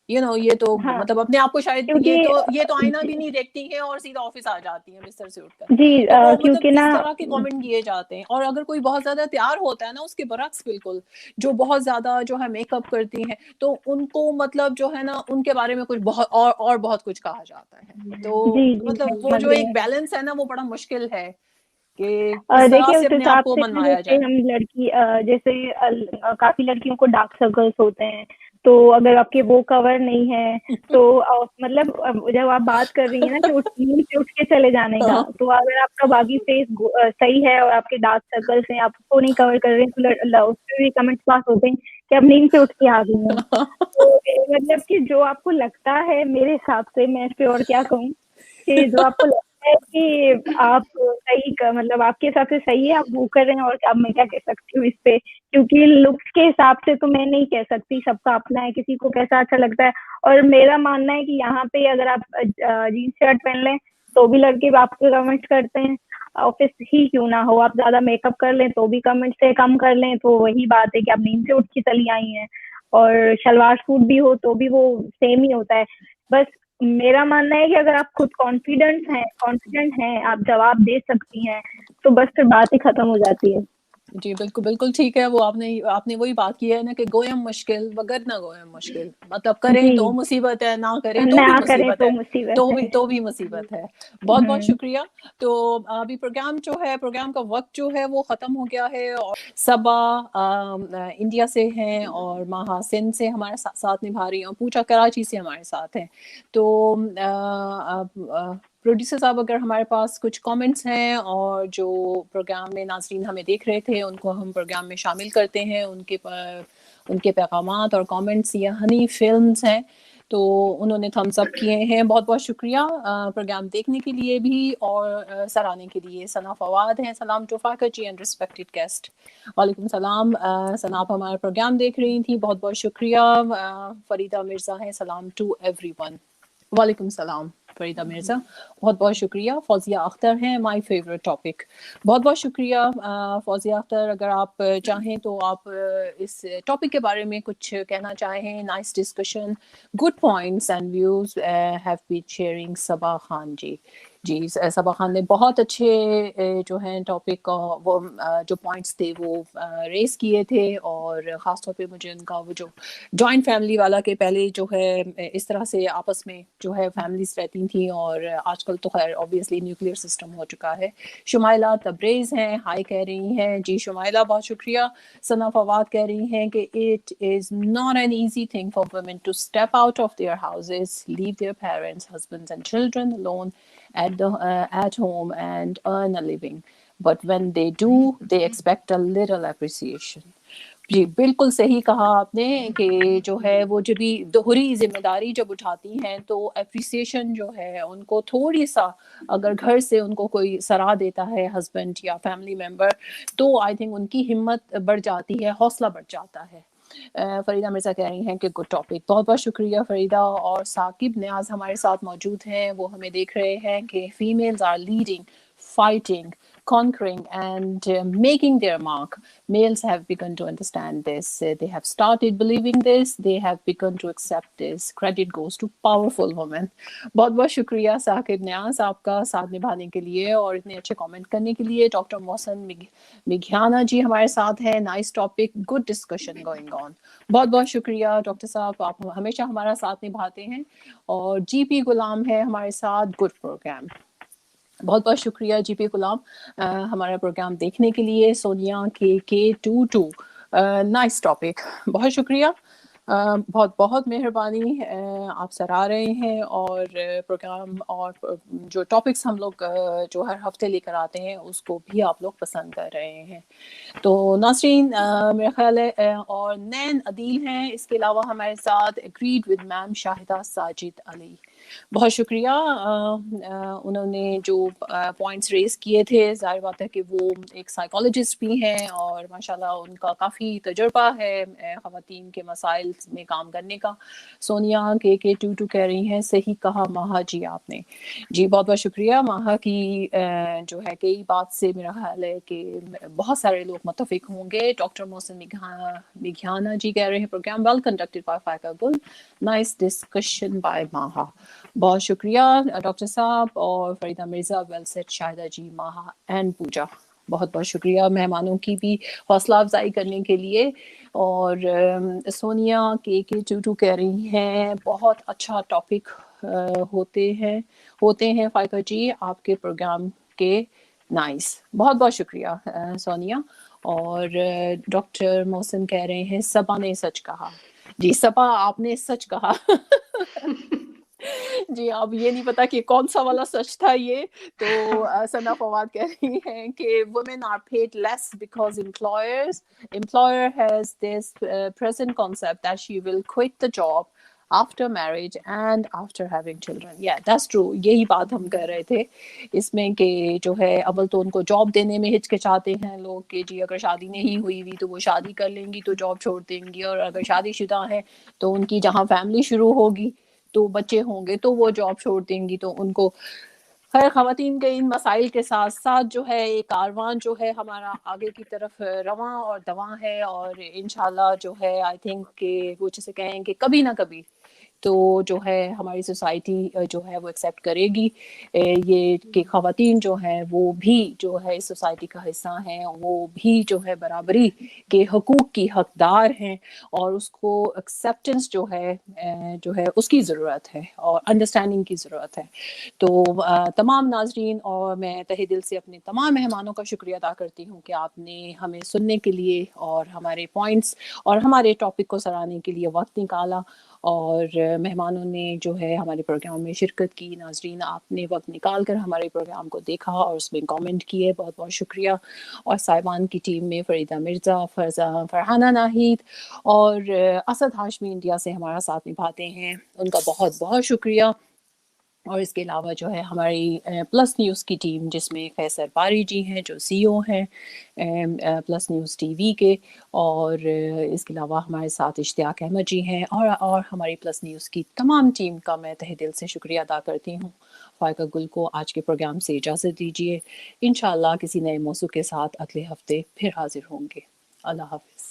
ये तो हाँ, मतलब अपने आप को शायद क्योंकि ये तो आईना भी नहीं देखती हैं और सीधा ऑफिस आ जाती हैं बिस्तर से उठकर। जी तो वो मतलब क्योंकि इस ना तरह के कमेंट किए जाते हैं। और अगर कोई बहुत ज्यादा तैयार होता है ना, उसके बरक्स बिल्कुल, जो बहुत ज्यादा जो है मेकअप करती हैं, तो उनको मतलब जो है ना उनके बारे में कुछ बहुत और बहुत कुछ कहा जाता है। तो जी जी मतलब मैं वो समझ जो रही एक हूँ। बैलेंस है ना, वो बड़ा मुश्किल है कि किस तरह देखिए से उस अपने आप हिसाब को से ना, मनवाया जैसे जाए। हम लड़की जैसे काफी लड़कियों को डार्क सर्कल्स होते हैं, तो अगर आपके वो कवर नहीं है तो मतलब जब आप बात कर रही हैं ना कि नींद से उठ के चले जाने का, तो अगर आपका बाकी फेस सही है और आपके डार्क सर्कल्स हैं, आप उसको नहीं कवर कर रहे हैं, तो उसपे भी कमेंट्स पास होते हैं कि आप नींद से उठ के आ गई हैं। तो मतलब कि जो आपको लगता है, मेरे हिसाब से, मैं इस पे और क्या कहूँ, कि जो आपको लगता है कि आप सही मतलब आपके हिसाब से सही है, आप वो कर रहे हैं, और अब मैं क्या कह सकती हूँ इस पे, क्योंकि लुक्स के हिसाब से तो मैं नहीं कह सकती, सबका अपना है, किसी को कैसा अच्छा लगता है। और मेरा मानना है कि यहाँ पे अगर आप जीन्स शर्ट पहन लें तो भी लड़के आपके कमेंट्स करते हैं, ऑफिस ही क्यों ना हो, आप ज्यादा मेकअप कर लें तो भी कमेंट से कम कर लें, तो वही बात है कि आप नींद से उठ के चली आई हैं। और सलवार सूट भी हो तो भी वो सेम ही होता है। बस मेरा मानना है कि अगर आप खुद कॉन्फिडेंट हैं, आप जवाब दे सकती हैं, तो बस फिर बात ही खत्म हो जाती है। जी बिल्कुल ठीक है। वो आपने वही बात की है ना कि गोयम मुश्किल वगर ना गोयम मुश्किल, मतलब करें तो मुसीबत है, ना करें तो भी ना करें मुसीबत तो है, मुसीबत है। तो भी मुसीबत है। बहुत शुक्रिया। तो अभी प्रोग्राम का वक्त जो है वो खत्म हो गया है, और सबा इंडिया से हैं और माहा सिंध से हमारे साथ निभा रही हैं, और पूजा कराची से हमारे साथ हैं। तो प्रोड्यूसर साहब, अगर हमारे पास कुछ कमेंट्स हैं और जो प्रोग्राम में नाज़रीन हमें देख रहे थे उनको हम प्रोग्राम में शामिल करते हैं, उनके पैगामात और कमेंट्स या हनी फिल्म्स हैं, तो उन्होंने थम्स अप किए हैं। बहुत बहुत शुक्रिया प्रोग्राम देखने के लिए भी और सराहने के लिए। सना फवाद हैं, सलाम to Fakhar ji and respected guest. वालेकुम सलाम। सना, आप हमारा प्रोग्राम देख रही थी, बहुत बहुत शुक्रिया। फरीदा मिर्ज़ा हैं, सलाम टू एवरीवन। वालेकुम सलाम फरीदा मिर्ज़ा, बहुत बहुत शुक्रिया। फौजिया अख्तर हैं, माय फेवरेट टॉपिक। बहुत बहुत शुक्रिया फौजिया अख्तर, अगर आप चाहें तो आप इस टॉपिक के बारे में कुछ कहना चाहें। Nice discussion, good points and views have been sharing. Saba Khan ji Saba Khan ने बहुत अच्छे जो हैं टॉपिक वो जो पॉइंट्स थे वो रेस किए थे, और ख़ास तौर पे मुझे उनका वो जो जॉइंट फैमिली वाला के पहले जो है इस तरह से आपस में जो है फैमिलीज रहती थी, और आजकल तो खैर ऑब्वियसली न्यूक्लियर सिस्टम हो चुका है। शुमाइला तब्रेज़ हैं, हाय कह रही हैं। जी शुमाइला, बहुत शुक्रिया। सना फवाद कह रही हैं कि it is not an easy thing for women to step out of their houses, leave their parents, husbands and children alone at home and earn a living, but when they do they expect a little appreciation. जी बिल्कुल सही कहा आपने कि जो है वो जब भी दोहरी जिम्मेदारी जब उठाती हैं तो अप्रिसिएशन जो है उनको थोड़ी सा, अगर घर से उनको कोई सराह देता है हस्बैंड या फैमिली मेम्बर, तो आई थिंक उनकी हिम्मत बढ़ जाती है, हौसला बढ़ जाता है। फरीदा मिर्ज़ा कह रही हैं कि गुड टॉपिक। बहुत बहुत शुक्रिया फरीदा। और साकिब न्याज हमारे साथ मौजूद हैं, वो हमें देख रहे हैं कि females are leading, fighting, conquering, and making their mark. Males have begun to understand this. They have started believing this. They have begun to accept this. Credit goes to powerful women. बहुत बहुत शुक्रिया साकिब न्याज आपका साथ निभाने के लिए और इतने अच्छे कमेंट करने के लिए। डॉक्टर मोहसन मिघियाना जी हमारे साथ हैं। Nice topic, good discussion going on. बहुत बहुत शुक्रिया डॉक्टर साहब, आप हमेशा हमारा साथ निभाते हैं। और जीपी गुलाम है हमारे साथ, गुड प्रोग्राम। बहुत बहुत शुक्रिया जीपी गुलाम हमारा प्रोग्राम देखने के लिए। सोनिया के 22 नाइस टॉपिक, बहुत शुक्रिया। बहुत बहुत मेहरबानी, आप सराह रहे हैं और प्रोग्राम और जो टॉपिक्स हम लोग जो हर हफ्ते लेकर आते हैं उसको भी आप लोग पसंद कर रहे हैं। तो नाज़रीन मेरा ख्याल है और नैन अदील हैं, इसके अलावा हमारे साथ agreed with ma'am Shahida Sajid Ali. बहुत शुक्रिया। उन्होंने जो पॉइंट्स रेज किए थे, जाहिर बात है कि वो एक साइकोलॉजिस्ट भी हैं और माशाल्लाह उनका काफ़ी तजुर्बा है ख़वातीन के मसाइल में काम करने का। सोनिया के टू कह रही हैं, सही कहा माहा जी आपने। जी बहुत बहुत शुक्रिया। माहा की जो है कई बात से मेरा ख्याल है कि बहुत सारे लोग मुत्तफिक होंगे। डॉक्टर मोहसिन मिघाना जी कह रहे हैं, प्रोग्राम वेल कंडक्टेड बाय फायका गुल, नाइस डिस्कशन बाय माहा। बहुत शुक्रिया डॉक्टर साहब। और फरीदा मिर्जा, वेल सेट शाहिदा जी, माहा एंड पूजा, बहुत बहुत शुक्रिया मेहमानों की भी हौसला अफजाई करने के लिए। और सोनिया के टू कह रही हैं, बहुत अच्छा टॉपिक होते हैं फायका जी आपके प्रोग्राम के, नाइस। बहुत बहुत शुक्रिया सोनिया। और डॉक्टर मोहसिन कह रहे हैं, सपा ने सच कहा। जी सपा, आपने सच कहा। जी अब ये नहीं पता कि कौन सा वाला सच था ये। तो सना फवाद कह रही हैं कि women are paid less because employer has this present concept that she will quit the job after marriage and after having children. Yeah, that's true. यही बात हम कर रहे थे इसमें कि जो है अव्वल तो उनको जॉब देने में हिचकिचाते हैं लोग कि जी अगर शादी नहीं हुई हुई तो वो शादी कर लेंगी तो जॉब छोड़ देंगी, और अगर शादीशुदा है तो उनकी जहाँ फैमिली शुरू होगी तो बच्चे होंगे तो वो जॉब छोड़ देंगी। तो उनको खैर ख़वातीन के इन मसाइल के साथ साथ जो है एक कारवान जो है हमारा आगे की तरफ रवां और दवां है, और इंशाल्लाह जो है आई थिंक कि वो जैसे कहें कि कभी ना कभी तो जो है हमारी सोसाइटी जो है वो एक्सेप्ट करेगी ये कि ख़वातीन जो है वो भी जो है इस सोसाइटी का हिस्सा हैं, वो भी जो है बराबरी के हकूक़ की हकदार हैं, और उसको एक्सेप्टेंस जो है उसकी ज़रूरत है और अंडरस्टैंडिंग की ज़रूरत है। तो तमाम नाजरीन और मैं तहे दिल से अपने तमाम मेहमानों का शुक्रिया अदा करती हूँ कि आपने हमें सुनने के लिए और हमारे पॉइंट्स और हमारे टॉपिक को सराहने के लिए वक्त निकाला, और मेहमानों ने जो है हमारे प्रोग्राम में शिरकत की। नाजरीन आपने वक्त निकाल कर हमारे प्रोग्राम को देखा और उसमें कमेंट किए, बहुत बहुत शुक्रिया। और साइबान की टीम में फरीदा मिर्ज़ा, फरहाना नाहिद और असद हाशमी इंडिया से हमारा साथ निभाते हैं, उनका बहुत बहुत शुक्रिया। और इसके अलावा जो है हमारी प्लस न्यूज़ की टीम जिसमें फैसल बारी जी हैं जो CEO हैं प्लस न्यूज़ TV के, और इसके अलावा हमारे साथ इश्तियाक अहमद जी हैं, और हमारी प्लस न्यूज़ की तमाम टीम का मैं तहे दिल से शुक्रिया अदा करती हूँ। फायका गुल को आज के प्रोग्राम से इजाज़त दीजिए। इंशाअल्लाह किसी नए मौजू के साथ अगले हफ्ते फिर हाजिर होंगे। अल्लाह हाफ़िज़।